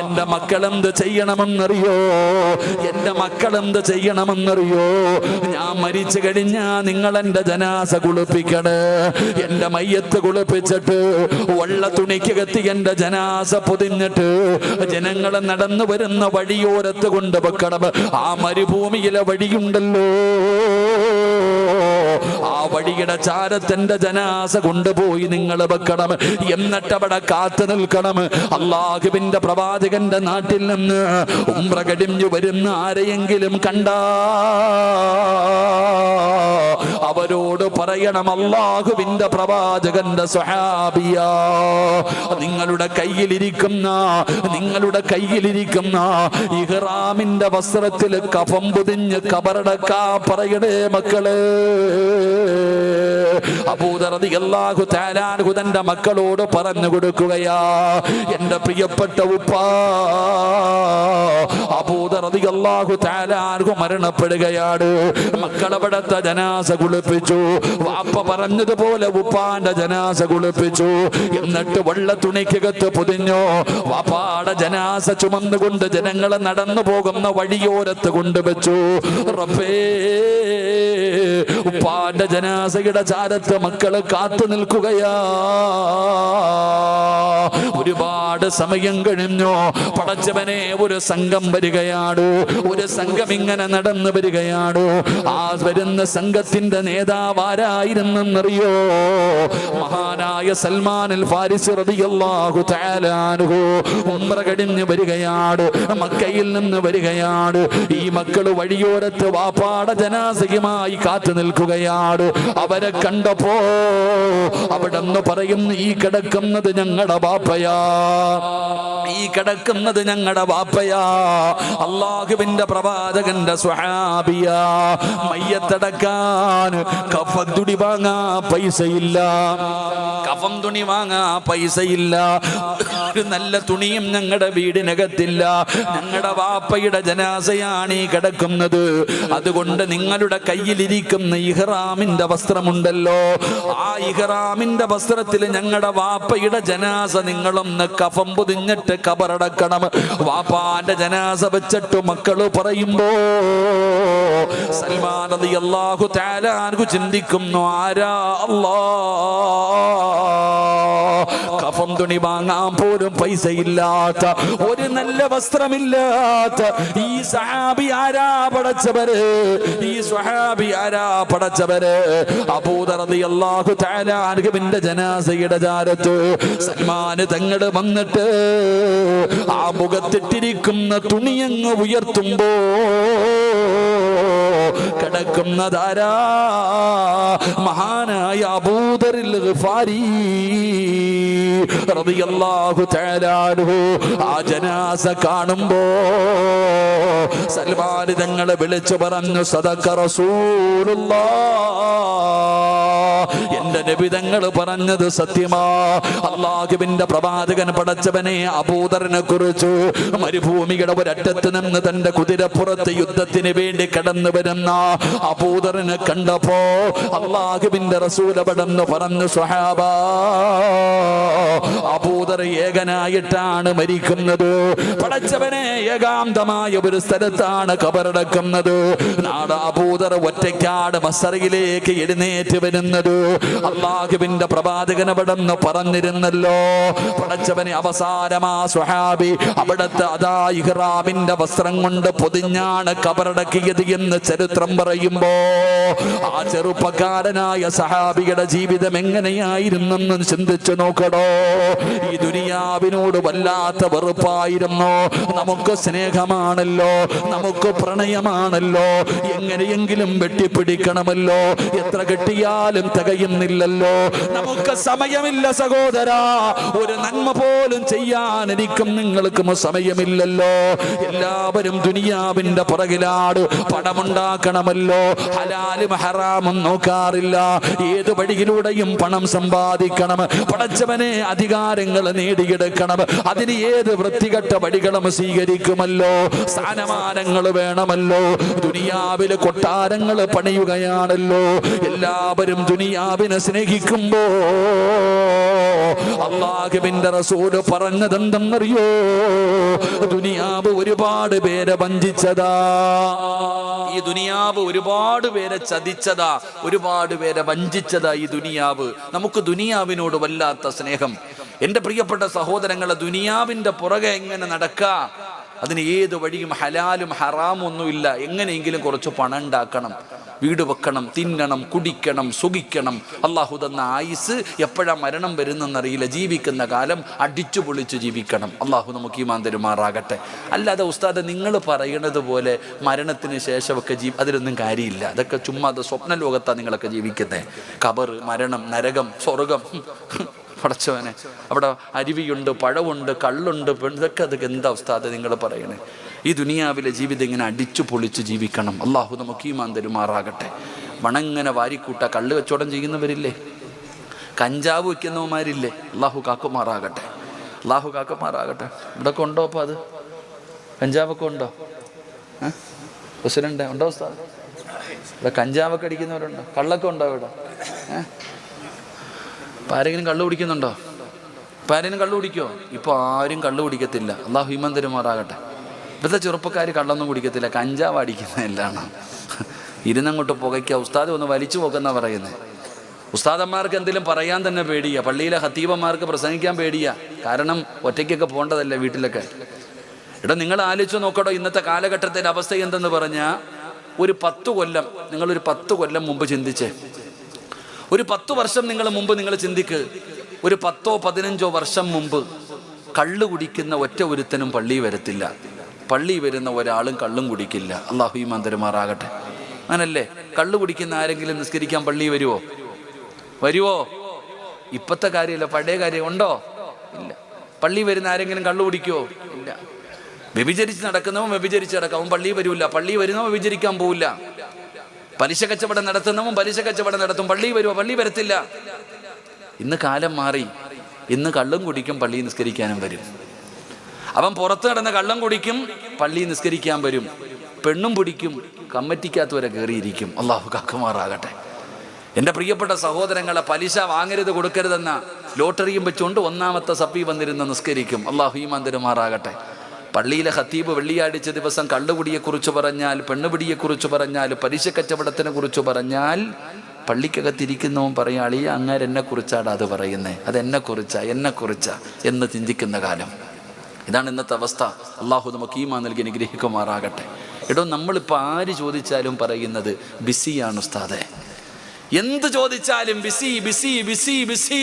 എന്റെ മക്കളെന്ത് ചെയ്യണമെന്നറിയോ? എന്റെ മക്കളെന്ത് ചെയ്യണമെന്നറിയോ? ഞാൻ മരിച്ചു കഴിഞ്ഞാ നിങ്ങൾ എന്റെ ജനാസ കുളിപ്പിക്കണേ. എന്റെ മയ്യത്ത് കുളിപ്പിച്ചിട്ട് വെള്ള തുണിക്കകത്ത് എന്റെ ജനാസ പൊതിഞ്ഞിട്ട് ജനങ്ങളെ നടന്നു വരുന്ന വഴിയോരത്ത് കൊണ്ടുവെക്കണം. ആ മരുഭൂമിയിലെ വഴിയുണ്ടല്ലോ, ആ വഴിയുടെ ചാരത്തിന്റെ ജനാസ കൊണ്ടുപോയി നിങ്ങൾ വെക്കണം. എന്നിട്ട് അവിടെ കാത്തു നിൽക്കണം. അല്ലാഹുവിന്റെ പ്രവാചകന്റെ നാട്ടിൽ നിന്ന് ഉംറ കഴിഞ്ഞു വരുന്ന ആരെയെങ്കിലും കണ്ടാ അവരോട് പറയണം, അല്ലാഹുവിന്റെ പ്രവാചകന്റെ സ്വഹാബിയാ, നിങ്ങളുടെ കയ്യിലിരിക്കുന്ന ഇഹ്റാമിന്റെ വസ്ത്രത്തിൽ കഫം പൊതിഞ്ഞ് കബറടക്കാ പറയണേ മക്കളെ. അബൂദർ റളിയല്ലാഹു തആല അൻഹു തന്റെ മക്കളോട് പറഞ്ഞു കൊടുക്കുകയാ, എന്റെ പ്രിയപ്പെട്ട ഉപ്പാ, അബൂദർ റളിയല്ലാഹു തആല അൻഹു മരണപ്പെടുകയാണ്. മക്കളവിടത്തെ ജനാസ കുളിപ്പിച്ചു. വാപ്പ പറഞ്ഞതുപോലെ ഉപ്പാന്റെ ജനാസ കുളിപ്പിച്ചു. എന്നിട്ട് വെള്ള തുണിക്കകത്ത് പൊതിഞ്ഞു. വാപ്പാടെ ജനാസ ചുമന്നുകൊണ്ട് ജനങ്ങളെ നടന്നു പോകുന്ന വഴിയോരത്ത് കൊണ്ടുവച്ചു. റബ്ബേ, ഉപ്പാന്റെ ജനാസയുടെ ചാരത്ത് മക്കള് കാത്തു നിൽക്കുകയാ. ഒരുപാട് സമയം കഴിഞ്ഞു. പടച്ചവനെ, ഒരു സംഘം വരികയാണ്. ഒരു സംഘം ഇങ്ങനെ നടന്നു വരികയാണ്. ആ വരുന്ന സംഘത്തിന്റെ നേതാവ് ആരായിരുന്നെന്നറിയോ? മഹാനായ സൽമാൻ അൽ ഫാരിസി റളിയല്ലാഹു തആല അൻഹു ഉംറ കഴിഞ്ഞ് വരികയാണ്. മക്കയിൽ നിന്ന് വരികയാണ്. ഈ മക്കള് വഴിയോരത്ത് വാപ്പാടെ ജനാസയുമായി കാത്തു നിൽക്കുകയാണ്. അവരെ കണ്ടപ്പോ അവിടെ നിന്ന് പറയുന്നു, ഈ കിടക്കുന്നത് ഞങ്ങളുടെ വാപ്പയാ. ഈ കിടക്കുന്നത് ഞങ്ങളുടെ വാപ്പയാ, അള്ളാഹുവിന്റെ പ്രവാചകന്റെ സ്വഹാബിയാ. മയ്യത്തടക്കാൻ കഫൻ തുണി വാങ്ങാ പൈസയില്ല, കഫൻ തുണി വാങ്ങാ പൈസയില്ല. ഒരു നല്ല തുണിയും ഞങ്ങളുടെ വീടിനകത്തില്ല. ഞങ്ങളുടെ വാപ്പയുടെ ജനാസയാണ് ഈ കിടക്കുന്നത്. അതുകൊണ്ട് നിങ്ങളുടെ കയ്യിലിരിക്കുന്ന ഇഹ്റാമിന്റെ വസ്ത്രമുണ്ടല്ലോ, ആ ഇഹ്റാമിന്റെ വസ്ത്രത്തിൽ ഞങ്ങളുടെ വാപ്പയുടെ ജനാസ നിങ്ങളൊന്ന് കഫം പൊതിഞ്ഞിട്ട് കബറടക്കണം. വാപ്പാന്റെ ജനാസ വെച്ചിട്ട് മക്കള് പറയുമ്പോ സൽമാൻ റളിയല്ലാഹു തആല അൻഹു ചിന്തിക്കുന്നു, ആരാ കഫം തുണി വാങ്ങാൻ പോലും പൈസയില്ലാത്ത, ഒരു നല്ല വസ്ത്രമില്ലാത്ത ഈ സഹാബി ആരാ പടച്ചവര്? ഈ സ്വഹാബി ആരാ പടച്ചവര്? അബൂദർ റളിയല്ലാഹു തആല അൻഹുവിന്റെ ജനാസയുടെ ചാരത്ത് സൽമാന് തങ്ങള് വന്നിട്ട് ആ മുഖത്തിട്ടിരിക്കുന്ന തുണിയങ്ങ് ഉയർത്തുമ്പോ കിടക്കുന്നതാരാ? മഹാനായ അബൂദറിൽ ഗിഫാരി റളിയല്ലാഹു തആല അൻഹു. ആ ജനാസ കാണുമ്പോ സൽമാൻ തങ്ങളെ വിളിച്ചു പറഞ്ഞു, സദഖ റസൂലുള്ളാഹ്, എന്റെ നബി തങ്ങൾ പറഞ്ഞത് സത്യമാ. അല്ലാഹുവിന്റെ പ്രവാചകൻ പടച്ചവനെ അബൂദറിനെ കുറിച്ച് മരുഭൂമിയുടെ ഒരറ്റത്ത് നിന്ന് തന്റെ കുതിരപ്പുറത്ത് യുദ്ധത്തിന് വേണ്ടി കടന്നു വരുന്ന അബൂദറിനെ കണ്ടപ്പോ അല്ലാഹുവിന്റെ റസൂൽ അവിടെന്ന് പറഞ്ഞു, സ്വഹാബാ, അബൂദർ ഏകനായിട്ടാണ് മരിക്കുന്നത്. പടച്ചവനെ ഏകാന്തമായ ഒരു സ്ഥലത്താണ് കബറടക്കുന്നത്. നാളെ അബൂദർ ഒറ്റയ്ക്കാട് മസ്സറയിലേക്ക് എഴുന്നേറ്റ് വരുന്നത്. അല്ലാഹുവിന്റെ പ്രവാചകൻ അവിടെന്ന് പറഞ്ഞിരുന്നല്ലോ. പടച്ചവനെ അവസാനമാ സ്വഹാബി അവിടത്തെ അതാ ഇഹ്റാമിന്റെ വസ്ത്രം കൊണ്ട് പൊതിഞ്ഞാണ് കബറടക്കിയത് എന്ന് ചരിത്രം പറയുമ്പോ ആ ചെറുപ്പക്കാരനായ സഹാബിയുടെ ജീവിതം എങ്ങനെയായിരുന്നെന്ന് ചിന്തിച്ചു നോക്കടോ. ഈ ദുനിയാവിനോട് വല്ലാത്ത വെറുപ്പായിരുന്നു. നമുക്ക് സ്നേഹമാണല്ലോ, നമുക്ക് പ്രണയമാണല്ലോ, എങ്ങനെയെങ്കിലും വെട്ടിപ്പിടിക്കണമല്ലോ, എത്ര കെട്ടിയാലും തികയുന്നില്ലല്ലോ. നമുക്ക് സമയമില്ല സഹോദരാ, ഒരു നന്മ പോലും ചെയ്യാൻ എനിക്കും നിങ്ങൾക്കും സമയമില്ലല്ലോ. എല്ലാവരും ദുനിയാവിന്റെ പുറകിലാണ്. പണമുണ്ടാക്കണമല്ലോ, ഹലാലും ഹറാമും നോക്കാറില്ല. ഏത് വഴിയിലൂടെയും പണം സമ്പാദിക്കണം. പടച്ചവനെ അധികാരങ്ങൾ നേടിയെടുക്കണം. അതിന് ഏത് വൃത്തികെട്ട വഴികളും സ്വീകരിക്കുമല്ലോ. സ്ഥാനമാനങ്ങൾ വേണമല്ലോ. ദുനിയാവിലെ കൊട്ടാരങ്ങൾ പണിയുകയാണല്ലോ. എല്ലാവരും ദുനിയാവിനെ സ്നേഹിക്കുമ്പോ അല്ലാഹുവിന്റെ റസൂൽ പറഞ്ഞതെന്തെന്നറിയോ? ദുനിയാവ് ഒരുപാട് പേരെ വഞ്ചിച്ചതാ, ഈ ദുനിയാവ് ഒരുപാട് പേരെ ചതിച്ചതാ, ഒരുപാട് പേരെ വഞ്ചിച്ചതാ ഈ ദുനിയാവ്. നമുക്ക് ദുനിയാവിനോട് വല്ലാത്ത സ്നേഹം. എൻ്റെ പ്രിയപ്പെട്ട സഹോദരങ്ങളെ, ദുനിയാവിൻ്റെ പുറകെ എങ്ങനെ നടക്കുക? അതിന് ഏത് വഴിയും ഹലാലും ഹറാമും ഒന്നുമില്ല. എങ്ങനെയെങ്കിലും കുറച്ച് പണം ഉണ്ടാക്കണം, വീട് വെക്കണം, തിന്നണം, കുടിക്കണം, സുഖിക്കണം. അള്ളാഹു തന്ന ആയുസ് എപ്പോഴാ മരണം വരുന്നെന്നറിയില്ല. ജീവിക്കുന്ന കാലം അടിച്ചു പൊളിച്ച് ജീവിക്കണം. അള്ളാഹു നമുക്ക് ഈമാൻ തരുമാറാകട്ടെ. അല്ലാതെ ഉസ്താദ് നിങ്ങൾ പറയണത് പോലെ മരണത്തിന് ശേഷമൊക്കെ അതിലൊന്നും കാര്യമില്ല. അതൊക്കെ ചുമ്മാ സ്വപ്ന ലോകത്താണ് നിങ്ങളൊക്കെ ജീവിക്കുന്നത്. ഖബർ, മരണം, നരകം, സ്വർഗം. പടച്ചവനെ, അവിടെ അരുവിയുണ്ട്, പഴമുണ്ട്, കള്ളുണ്ട്, അതൊക്കെ എന്താ ഉസ്താദ് നിങ്ങൾ പറയണേ? ഈ ദുനിയാവിലെ ജീവിതം ഇങ്ങനെ അടിച്ചു പൊളിച്ച് ജീവിക്കണം. അള്ളാഹു നമുക്ക് ഈമാൻ തരുമാറാകട്ടെ. വണങ്ങനെ വാരിക്കൂട്ട കള്ള് കച്ചവടം ചെയ്യുന്നവരില്ലേ, കഞ്ചാവ് വയ്ക്കുന്നവന്മാരില്ലേ, അള്ളാഹു കാക്കുമാറാകട്ടെ, അള്ളാഹു കാക്കുമാറാകട്ടെ. ഇവിടെയൊക്കെ ഉണ്ടോ? അപ്പോൾ അത് കഞ്ചാവൊക്കെ ഉണ്ടോ? പ്രസിഡന്റ് ഉണ്ടോ ഉസ്താദ്? ഇവിടെ കഞ്ചാവൊക്കെ അടിക്കുന്നവരുണ്ടോ? കള്ളൊക്കെ ഉണ്ടോ ഇവിടെ? ഇപ്പം ആരെങ്കിലും കള്ളു കുടിക്കുന്നുണ്ടോ? ഇപ്പം ആരെങ്കിലും കള്ളു കുടിക്കുമോ? ഇപ്പോൾ ആരും കള്ളു കുടിക്കത്തില്ല. അള്ളാഹു ഈമാൻ തരുമാറാകട്ടെ. ഇപ്പോഴത്തെ ചെറുപ്പക്കാർ കള്ളൊന്നും കുടിക്കത്തില്ല, കഞ്ചാവ് അടിക്കുന്നതെല്ലാണ്. ഇരുന്നങ്ങോട്ട് പുകയ്ക്കുക. ഉസ്താദ് ഒന്ന് വലിച്ചു പോക്കെന്നാ പറയുന്നത്. ഉസ്താദന്മാർക്ക് എന്തെങ്കിലും പറയാൻ തന്നെ പേടിയാ. പള്ളിയിലെ ഖത്തീബന്മാർക്ക് പ്രസംഗിക്കാൻ പേടിയാ. കാരണം ഒറ്റയ്ക്കൊക്കെ പോകേണ്ടതല്ലേ വീട്ടിലൊക്കെ. എടാ, നിങ്ങൾ ആലോചിച്ച് നോക്കടോ, ഇന്നത്തെ കാലഘട്ടത്തിൻ്റെ അവസ്ഥ എന്തെന്ന് പറഞ്ഞാൽ, ഒരു 10 കൊല്ലം, നിങ്ങളൊരു 10 കൊല്ലം മുമ്പ് ചിന്തിച്ചേ. ഒരു 10 വർഷം മുമ്പ് നിങ്ങൾ ചിന്തിക്ക്. ഒരു 10-15 വർഷം മുമ്പ് കള്ളു കുടിക്കുന്ന ഒറ്റ ഒരുത്തനും പള്ളി വരത്തില്ല. പള്ളി വരുന്ന ഒരാളും കള്ളും കുടിക്കില്ല. അള്ളാഹു ഈമാൻ തരുമാറാകട്ടെ. അങ്ങനല്ലേ? കള്ളു കുടിക്കുന്ന ആരെങ്കിലും നിസ്കരിക്കാൻ പള്ളി വരുവോ? ഇപ്പത്തെ കാര്യമല്ല, പഴയ കാര്യം ഉണ്ടോ? ഇല്ല. പള്ളി വരുന്ന ആരെങ്കിലും കള്ളു കുടിക്കുമോ? ഇല്ല. വ്യഭിചരിച്ച് നടക്കുന്നവൻ വ്യഭിചരിച്ച് നടക്കും, അവൻ പള്ളി വരില്ല. പള്ളി വരുന്നവൻ വ്യഭിചരിക്കാൻ പോവില്ല. പലിശ കച്ചവടം നടത്തുന്നവൻ പലിശ കച്ചവടം നടത്തും, പള്ളി വരുമോ? പള്ളി വരത്തില്ല. ഇന്ന് കാലം മാറി. ഇന്ന് കള്ളും കുടിക്കും, പള്ളി നിസ്കരിക്കാനും വരും. അവൻ പുറത്ത് കിടന്ന് കള്ളം കുടിക്കും, പള്ളി നിസ്കരിക്കാൻ വരും. പെണ്ണും പിടിക്കും, കമ്മറ്റിക്കകത്ത് കയറിയിരിക്കും. അള്ളാഹു കാക്കുമാറാകട്ടെ. എൻ്റെ പ്രിയപ്പെട്ട സഹോദരങ്ങളെ, പലിശ വാങ്ങരുത് കൊടുക്കരുതെന്ന ലോട്ടറിയും വെച്ചുകൊണ്ട് ഒന്നാമത്തെ സപ്പി വന്നിരുന്ന് നിസ്കരിക്കും. അള്ളാഹു ഈമാൻ തരുമാറാകട്ടെ. പള്ളിയിലെ ഖത്തീബ് വെള്ളിയാഴ്ച ദിവസം കള്ളുകുടിയെക്കുറിച്ച് പറഞ്ഞാൽ, പെണ്ണുപിടിയെക്കുറിച്ച് പറഞ്ഞാൽ, പലിശ കച്ചവടത്തിനെ കുറിച്ച് പറഞ്ഞാൽ, പള്ളിക്കകത്തിരിക്കുന്നവൻ പറയാളി അങ്ങേരെന്നെ കുറിച്ചാണ് അത് പറയുന്നത്, എന്നെക്കുറിച്ചാ എന്ന് ചിന്തിക്കുന്ന കാലം. ഇതാണ് ഇന്നത്തെ അവസ്ഥ. അള്ളാഹു നമുക്ക് ഈമാൻ നൽകി അനുഗ്രഹിക്കുമാറാകട്ടെ. എടോ, നമ്മളിപ്പോൾ ആര് ചോദിച്ചാലും പറയുന്നത് ബിസിയാണ് ഉസ്താദേ. എന്ത് ചോദിച്ചാലും ബിസി ബിസി ബിസി ബിസി.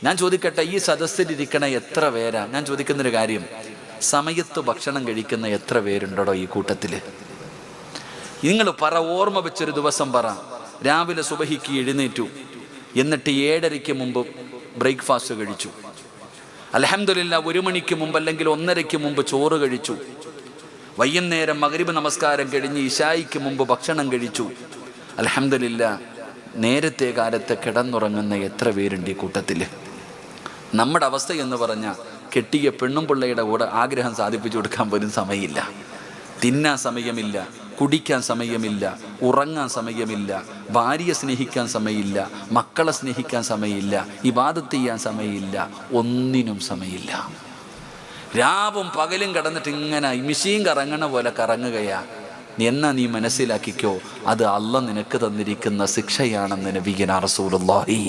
ഞാൻ ചോദിക്കട്ടെ, ഈ സദസ്സിലിരിക്കണ എത്ര പേരാ? ഞാൻ ചോദിക്കുന്നൊരു കാര്യം, സമയത്ത് ഭക്ഷണം കഴിക്കുന്ന എത്ര പേരുണ്ടോ ഈ കൂട്ടത്തിൽ? നിങ്ങൾ പറ, ഓർമ്മ വെച്ചൊരു ദിവസം പറ. രാവിലെ സുബഹിക്ക് എഴുന്നേറ്റു, എന്നിട്ട് 7:30 മുമ്പ് ബ്രേക്ക്ഫാസ്റ്റ് കഴിച്ചു. അൽഹംദുലില്ലാ 1 മണിക്ക് മുമ്പ് അല്ലെങ്കിൽ 1:30 മുമ്പ് ചോറ് കഴിച്ചു. വൈകുന്നേരം മഗ്രിബ് നമസ്കാരം കഴിഞ്ഞ് ഇശായിക്ക് മുമ്പ് ഭക്ഷണം കഴിച്ചു. അൽഹംദുലില്ലാ നേരത്തെ കാലത്ത് കിടന്നുറങ്ങുന്ന എത്ര പേരുണ്ട് ഈ കൂട്ടത്തിൽ? നമ്മുടെ അവസ്ഥ എന്ന് പറഞ്ഞാൽ, കെട്ടിയ പെണ്ണും പിള്ളയുടെ കൂടെ ആഗ്രഹം സാധിപ്പിച്ചു കൊടുക്കാൻ പോലും സമയമില്ല. തിന്നാൻ സമയമില്ല, കുടിക്കാൻ സമയമില്ല, ഉറങ്ങാൻ സമയമില്ല, ഭാര്യയെ സ്നേഹിക്കാൻ സമയമില്ല, മക്കളെ സ്നേഹിക്കാൻ സമയമില്ല, ഇബാദത്ത് ചെയ്യാൻ സമയമില്ല, ഒന്നിനും സമയമില്ല. രാവും പകലും കിടന്നിട്ട് ഇങ്ങനെ മിഷീൻ കറങ്ങണ പോലെ കറങ്ങുകയാ. എന്നാ നീ മനസ്സിലാക്കിക്കോ, അത് അള്ളാഹ് നിനക്ക് തന്നിരിക്കുന്ന ശിക്ഷയാണെന്ന് നബിയുനാ റസൂലുള്ളാഹി.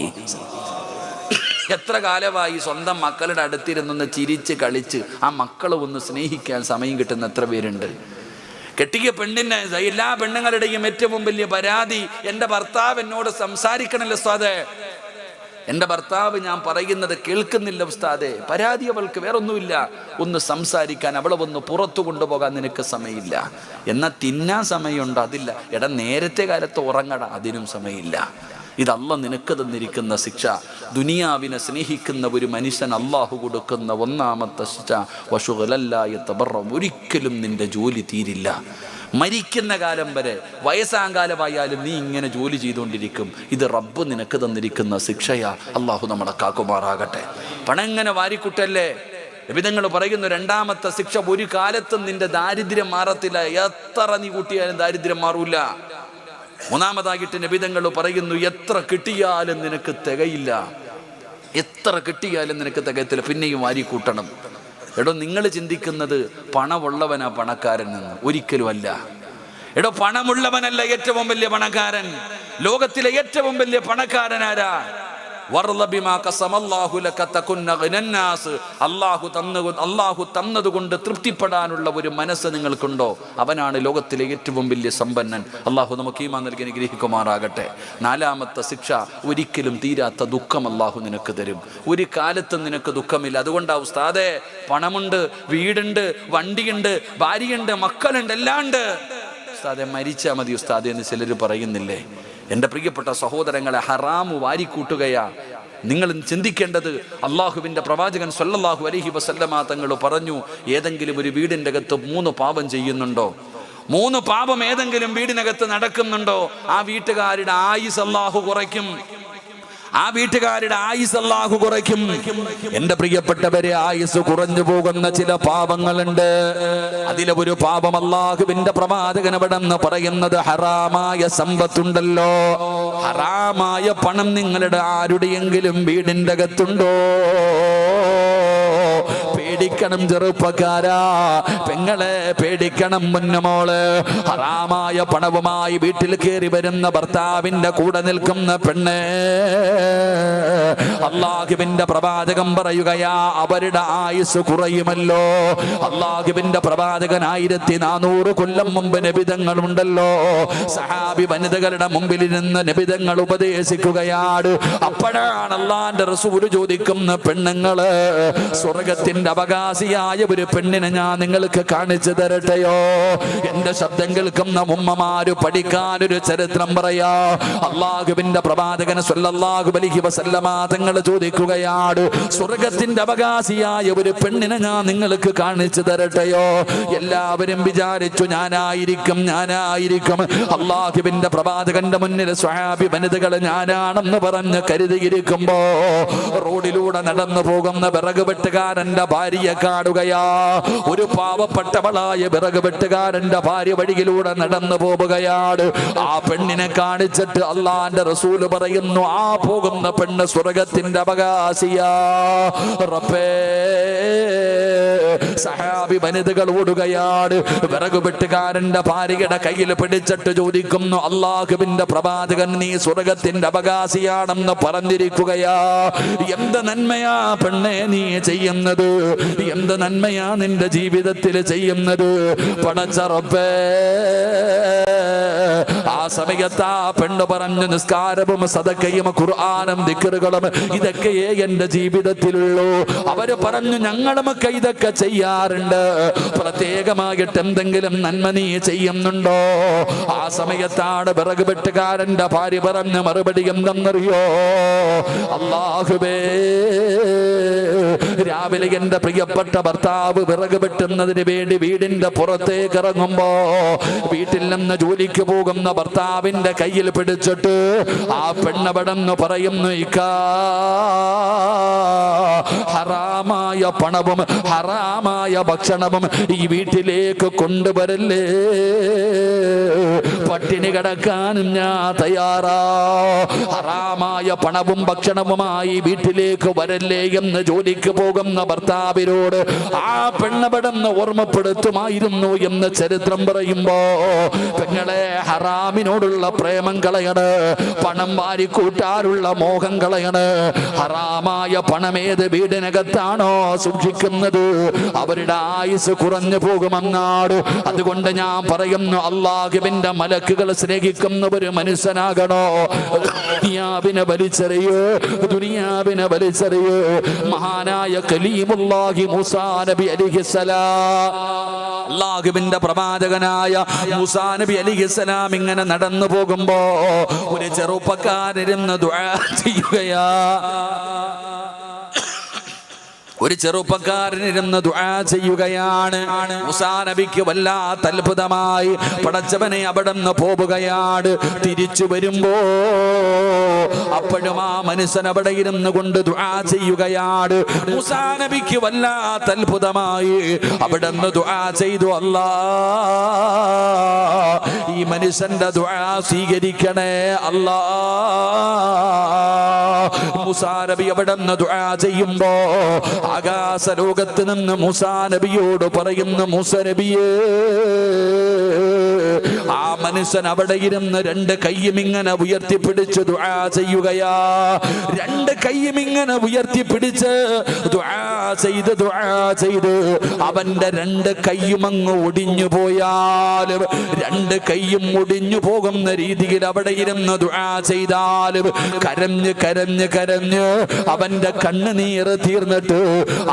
എത്ര കാലമായി സ്വന്തം മക്കളുടെ അടുത്തിരുന്നൊന്ന് ചിരിച്ച് കളിച്ച് ആ മക്കളെ ഒന്ന് സ്നേഹിക്കാൻ സമയം കിട്ടുന്ന എത്ര പേരുണ്ട്? കെട്ടിയ പെണ്ണിന് എല്ലാ പെണ്ണുങ്ങളുടെയും ഏറ്റവും വലിയ പരാതി, എൻ്റെ ഭർത്താവ് എന്നോട് സംസാരിക്കണല്ലോ ഉസ്താദേ, എൻ്റെ ഭർത്താവ് ഞാൻ പറയുന്നത് കേൾക്കുന്നില്ല ഉസ്താദേ. പരാതി അവൾക്ക് വേറൊന്നുമില്ല, ഒന്ന് സംസാരിക്കാൻ, അവളെ ഒന്ന് പുറത്തു കൊണ്ടുപോകാൻ നിനക്ക് സമയമില്ല. എന്നാൽ തിന്നാൻ സമയമുണ്ടോ? അതില്ല. എടാ, നേരത്തെ കാലത്ത് ഉറങ്ങട, അതിനും സമയമില്ല. ഇത് അള്ളാഹ് നിനക്ക് തന്നിരിക്കുന്ന ശിക്ഷ. ദുനിയാവിനെ സ്നേഹിക്കുന്ന ഒരു മനുഷ്യൻ അള്ളാഹു കൊടുക്കുന്ന ഒന്നാമത്തെ ശിക്ഷ വശുഗലല്ലായ തബറം. ഒരിക്കലും നിന്റെ ജോലി തീരില്ല. മരിക്കുന്ന കാലം വരെ, വയസ്സാകാലമായാലും നീ ഇങ്ങനെ ജോലി ചെയ്തുകൊണ്ടിരിക്കും. ഇത് റബ്ബ് നിനക്ക് തന്നിരിക്കുന്ന ശിക്ഷയാ. അള്ളാഹു നമ്മളെ കാക്കുമാറാകട്ടെ. പണങ്ങനെ വാരിക്കുട്ടല്ലേ. നബിതങ്ങൾ പറയുന്നു, രണ്ടാമത്തെ ശിക്ഷ, ഒരു കാലത്തും നിന്റെ ദാരിദ്ര്യം മാറത്തില്ല. എത്ര നീ കൂട്ടിയാലും ദാരിദ്ര്യം മാറൂല. മൂന്നാമതായിട്ട് നബിതങ്ങൾ പറയുന്നു, എത്ര കിട്ടിയാലും നിനക്ക് തികയില്ല. എത്ര കിട്ടിയാലും നിനക്ക് തികയത്തില്ല, പിന്നെയും വാരി കൂട്ടണം. എടോ, നിങ്ങൾ ചിന്തിക്കുന്നത് പണമുള്ളവനാ പണക്കാരൻ എന്ന്. ഒരിക്കലും അല്ല. എടോ, പണമുള്ളവനല്ല ഏറ്റവും വലിയ പണക്കാരൻ. ലോകത്തിലെ ഏറ്റവും വലിയ പണക്കാരനാരാ? അള്ളാഹു തന്നതുകൊണ്ട് തൃപ്തിപ്പെടാനുള്ള ഒരു മനസ്സ് നിങ്ങൾക്കുണ്ടോ? അവനാണ് ലോകത്തിലെ ഏറ്റവും വലിയ സമ്പന്നൻ. അള്ളാഹു നമുക്ക് ഈമാൻ നൽകി അനുഗ്രഹിക്കുമാറാകട്ടെ. നാലാമത്തെ ശിക്ഷ, ഒരിക്കലും തീരാത്ത ദുഃഖം അള്ളാഹു നിനക്ക് തരും. ഒരു കാലത്തും നിനക്ക് ദുഃഖമില്ല. അതുകൊണ്ടാ ഉസ്താദേ, പണമുണ്ട്, വീടുണ്ട്, വണ്ടിയുണ്ട്, ഭാര്യയുണ്ട്, മക്കളുണ്ട്, എല്ലാം ഉണ്ട്, ഉസ്താദെ മരിച്ചാൽ മതി ഉസ്താദെ എന്ന് ചിലർ പറയുന്നില്ലേ? എൻ്റെ പ്രിയപ്പെട്ട സഹോദരങ്ങളെ, ഹറാമു വാരിക്കൂട്ടുകയാ. നിങ്ങൾ ചിന്തിക്കേണ്ടത്, അള്ളാഹുവിൻ്റെ പ്രവാചകൻ സ്വല്ലല്ലാഹു അലൈഹി വസല്ലമ തങ്ങൾ പറഞ്ഞു, ഏതെങ്കിലും ഒരു വീടിൻ്റെ അകത്ത് 3 പാപം ചെയ്യുന്നുണ്ടോ, 3 പാപം ഏതെങ്കിലും വീടിനകത്ത് നടക്കുന്നുണ്ടോ, ആ വീട്ടുകാരുടെ ആയുസ് അള്ളാഹു കുറയ്ക്കും. ആ വീട്ടുകാരുടെ ആയുസ് അല്ലാഹു കുറയ്ക്കും. എൻ്റെ പ്രിയപ്പെട്ടവരെ, ആയുസ് കുറഞ്ഞു പോകുന്ന ചില പാപങ്ങളുണ്ട്. അതിലെ ഒരു പാപം അല്ലാഹുവിന്റെ പ്രവാചകൻ അവിടെന്ന് പറയുന്നത് ഹറാമായ സമ്പത്തുണ്ടല്ലോ, ഹറാമായ പണം നിങ്ങളുടെ ആരുടെയെങ്കിലും വീടിൻ്റെ അകത്തുണ്ടോ? പേടിക്കണം ചെറുപ്പക്കാരാ, പെങ്ങളെ പേടിക്കണം മുന്നമോള്. ഹറാമായ പണവുമായി വീട്ടിൽ കയറി വരുന്ന ഭർത്താവിന്റെ കൂടെ നിൽക്കുന്ന പെണ്ണെ, അല്ലാഹുവിന്റെ പ്രവാചകൻ പറയുകയാ, അവരുടെ ആയുസ് കുറയുമല്ലോ. അല്ലാഹുവിന്റെ പ്രവാചകൻ 1400 കൊല്ലം മുമ്പ് നബിതങ്ങളുണ്ടല്ലോ, സഹാബി വനിതകളുടെ മുമ്പിലിരുന്ന് നബിതങ്ങൾ ഉപദേശിക്കുകയാണ്. അപ്പോഴാണ് അല്ലാഹുവിന്റെ റസൂൽ ചോദിക്കുന്ന, പെണ്ണുങ്ങള് സ്വർഗത്തിന്റെ അവകാശം അവകാശിയായ ഒരു പെണ്ണിനെ ഞാൻ നിങ്ങൾക്ക് കാണിച്ചു തരട്ടെയോ? എന്റെ ശബ്ദം കേൾക്കുന്ന ഉമ്മമാര് പഠിക്കാൻ ഒരു ചരിത്രം പറയാ. അള്ളാഹുവിന്റെ പ്രവാചകൻ സ്വല്ലല്ലാഹു അലൈഹി വസല്ലമ തങ്ങൾ ചോദിക്കുകയാണ്, സ്വർഗത്തിന്റെ അവകാശിയായ ഒരു പെണ്ണിനെ ഞാൻ നിങ്ങൾക്ക് കാണിച്ചു തരട്ടെയോ? എല്ലാവരും വിചാരിച്ചു ഞാനായിരിക്കും. അള്ളാഹുവിന്റെ പ്രവാചകന്റെ മുന്നിൽ സ്വഹാബി വനിതകൾ ഞാനാണെന്ന് പറഞ്ഞ് കരുതിയിരിക്കുമ്പോ റോഡിലൂടെ നടന്നു പോകുന്ന വിറക് വെട്ടുകാരന്റെ ഭാര്യയെ കാണുകയാ. ഒരു പാവപ്പെട്ടവളായ വിറക് വെട്ടുകാരന്റെ ഭാര്യ വഴിയിലൂടെ നടന്നു പോവുകയാണ്. ആ പെണ്ണിനെ കാണിച്ചിട്ട് അള്ളാന്റെ റസൂല് പറയുന്നു, ആ പോകുന്ന പെണ്ണ് സ്വർഗത്തിന്റെ അവകാശിയാ. റബ്ബേ, സഹാബി വനിതകൾ ഓടുകയാണ്. വിറക് വെട്ടുകാരന്റെ ഭാര്യയുടെ കയ്യിൽ പിടിച്ചിട്ട് ചോദിക്കുന്നു, അള്ളാഹുവിന്റെ പ്രവാചകൻ നീ സ്വർഗത്തിന്റെ അവകാശിയാണെന്ന് പറഞ്ഞിരിക്കുകയാ. എന്ത് നന്മയാ പെണ്ണെ നീ ചെയ്യുന്നത്? എന്ത് നന്മയാ നിന്റെ ജീവിതത്തിൽ ചെയ്യുന്നത്? പടച്ച റബ്ബേ, ആ സമയത്ത് ആ പെണ്ണ് പറഞ്ഞു, നിസ്കാരവും സദക്കയും ഖുർആനും ദിക്റുകളും ഇതൊക്കെയേ എന്റെ ജീവിതത്തിലുള്ളൂ. അവര് പറഞ്ഞു, ഞങ്ങളുമൊക്കെ ഇതൊക്കെ ചെയ്യാറുണ്ട്. പ്രത്യേകമായിട്ട് എന്തെങ്കിലും നന്മ നീ ചെയ്യുന്നുണ്ടോ? ആ സമയത്താണ് വിറക് വെട്ടുകാരന്റെ ഭാര്യ പറഞ്ഞ മറുപടി എന്തെന്നറിയോ? അല്ലാഹുവേ, രാവിലെ എന്റെ പ്രിയപ്പെട്ട ഭർത്താവ് വിറക് വെട്ടുന്നതിന് വേണ്ടി വീടിന്റെ പുറത്തേക്ക് ഇറങ്ങുമ്പോ വീട്ടിൽ നിന്ന് ജോലിക്ക് പോകുന്ന ഭർത്താവിന്റെ കയ്യിൽ പിടിച്ചിട്ട് ആ പെണ്ണവിടെന്ന് പറയുന്നു, ഇക്കാ ഹറാമായ പണവും ഹറാമായ ഭക്ഷണവും ഈ വീട്ടിലേക്ക് കൊണ്ടുവരല്ലേ. പട്ടിണി കിടക്കാനും ഞാൻ തയ്യാറാ. ഹറാമായ പണവും ഭക്ഷണവുമായി വീട്ടിലേക്ക് വരല്ലേ എന്ന് ജോലിക്ക് പോകുന്ന ഭർത്താവിനോട് ആ പെണ്ണവിടെന്ന് ഓർമ്മപ്പെടുത്തുമായിരുന്നു എന്ന് ചരിത്രം പറയുമ്പോ, പെങ്ങളെ, ഹറാമിനോടുള്ള പ്രേമം കളയണ്, പണം വാരിക്കൂട്ടാനുള്ള മോഹം കളയണ്. ഹറാമായ പണമേത് വീടിനകത്താണോ സൂക്ഷിക്കുന്നത് അവരുടെ ആയുസ് കുറഞ്ഞു പോകുമെന്നാണ്. അതുകൊണ്ട് ഞാൻ പറയുന്നു, അള്ളാഹുവിന്റെ മലക്കുകൾ സ്നേഹിക്കുന്ന ഒരു മനുഷ്യനാകണോ? ദുനിയാവിനെ വലിച്ചെറിയൂ. മഹാനായ കലീമുല്ലാഹി മൂസാ നബി അലൈഹിസ്സലാം, അള്ളാഹുവിന്റെ പ്രവാചകനായ മൂസാ നബി അലൈഹിസ്സലാം ഇങ്ങനെ നടന്നു പോകുമ്പോ ഒരു ചെറുപ്പക്കാരനിരുന്ന് ദുആ ചെയ്യുകയാ. ഒരു ചെറുപ്പക്കാരനിരുന്ന് ദുആ ചെയ്യുകയാണ്. മൂസാ നബിക്ക് വല്ലാത്ത അത്ഭുതമായി. പടച്ചവനെ അവിടുന്ന് പോവുകയാണ്. തിരിച്ചു വരുമ്പോ അപ്പോഴും ആ മനുഷ്യൻ അവിടെ ഇരുന്ന് കൊണ്ട് ദുആ ചെയ്യുകയാണ്. മൂസാ നബിക്ക് വല്ലാത്ത അത്ഭുതമായി. അവിടുന്ന് ദുആ ചെയ്തു, അല്ലാ, ഈ മനുഷ്യന്റെ ദുആ സ്വീകരിക്കണേ അല്ലാ. മൂസാ നബി അവിടുന്ന് ദുആ ചെയ്യുമ്പോ ആകാശ ലോകത്ത് നിന്ന് മൂസാ നബിയോട് പറയുന്ന, മൂസാ നബിയേ, ആ മനുഷ്യൻ അവിടെ ഇരുന്ന് രണ്ട് കൈയും ഇങ്ങനെ ഉയർത്തിപ്പിടിച്ച് ദുആ ചെയ്യുകയാ. രണ്ട് കൈയും ഇങ്ങനെ ഉയർത്തിപ്പിടിച്ച് ദുആ ചെയ്ത് അവന്റെ രണ്ട് കൈയും അങ്ങ് ഒടിഞ്ഞു പോയാലും, രണ്ട് കൈയും ഒടിഞ്ഞു പോകുന്ന രീതിയിൽ അവിടെ ഇരുന്ന് ദുആ ചെയ്താലും കരഞ്ഞ് അവന്റെ കണ്ണുനീർ തീർന്നിട്ട്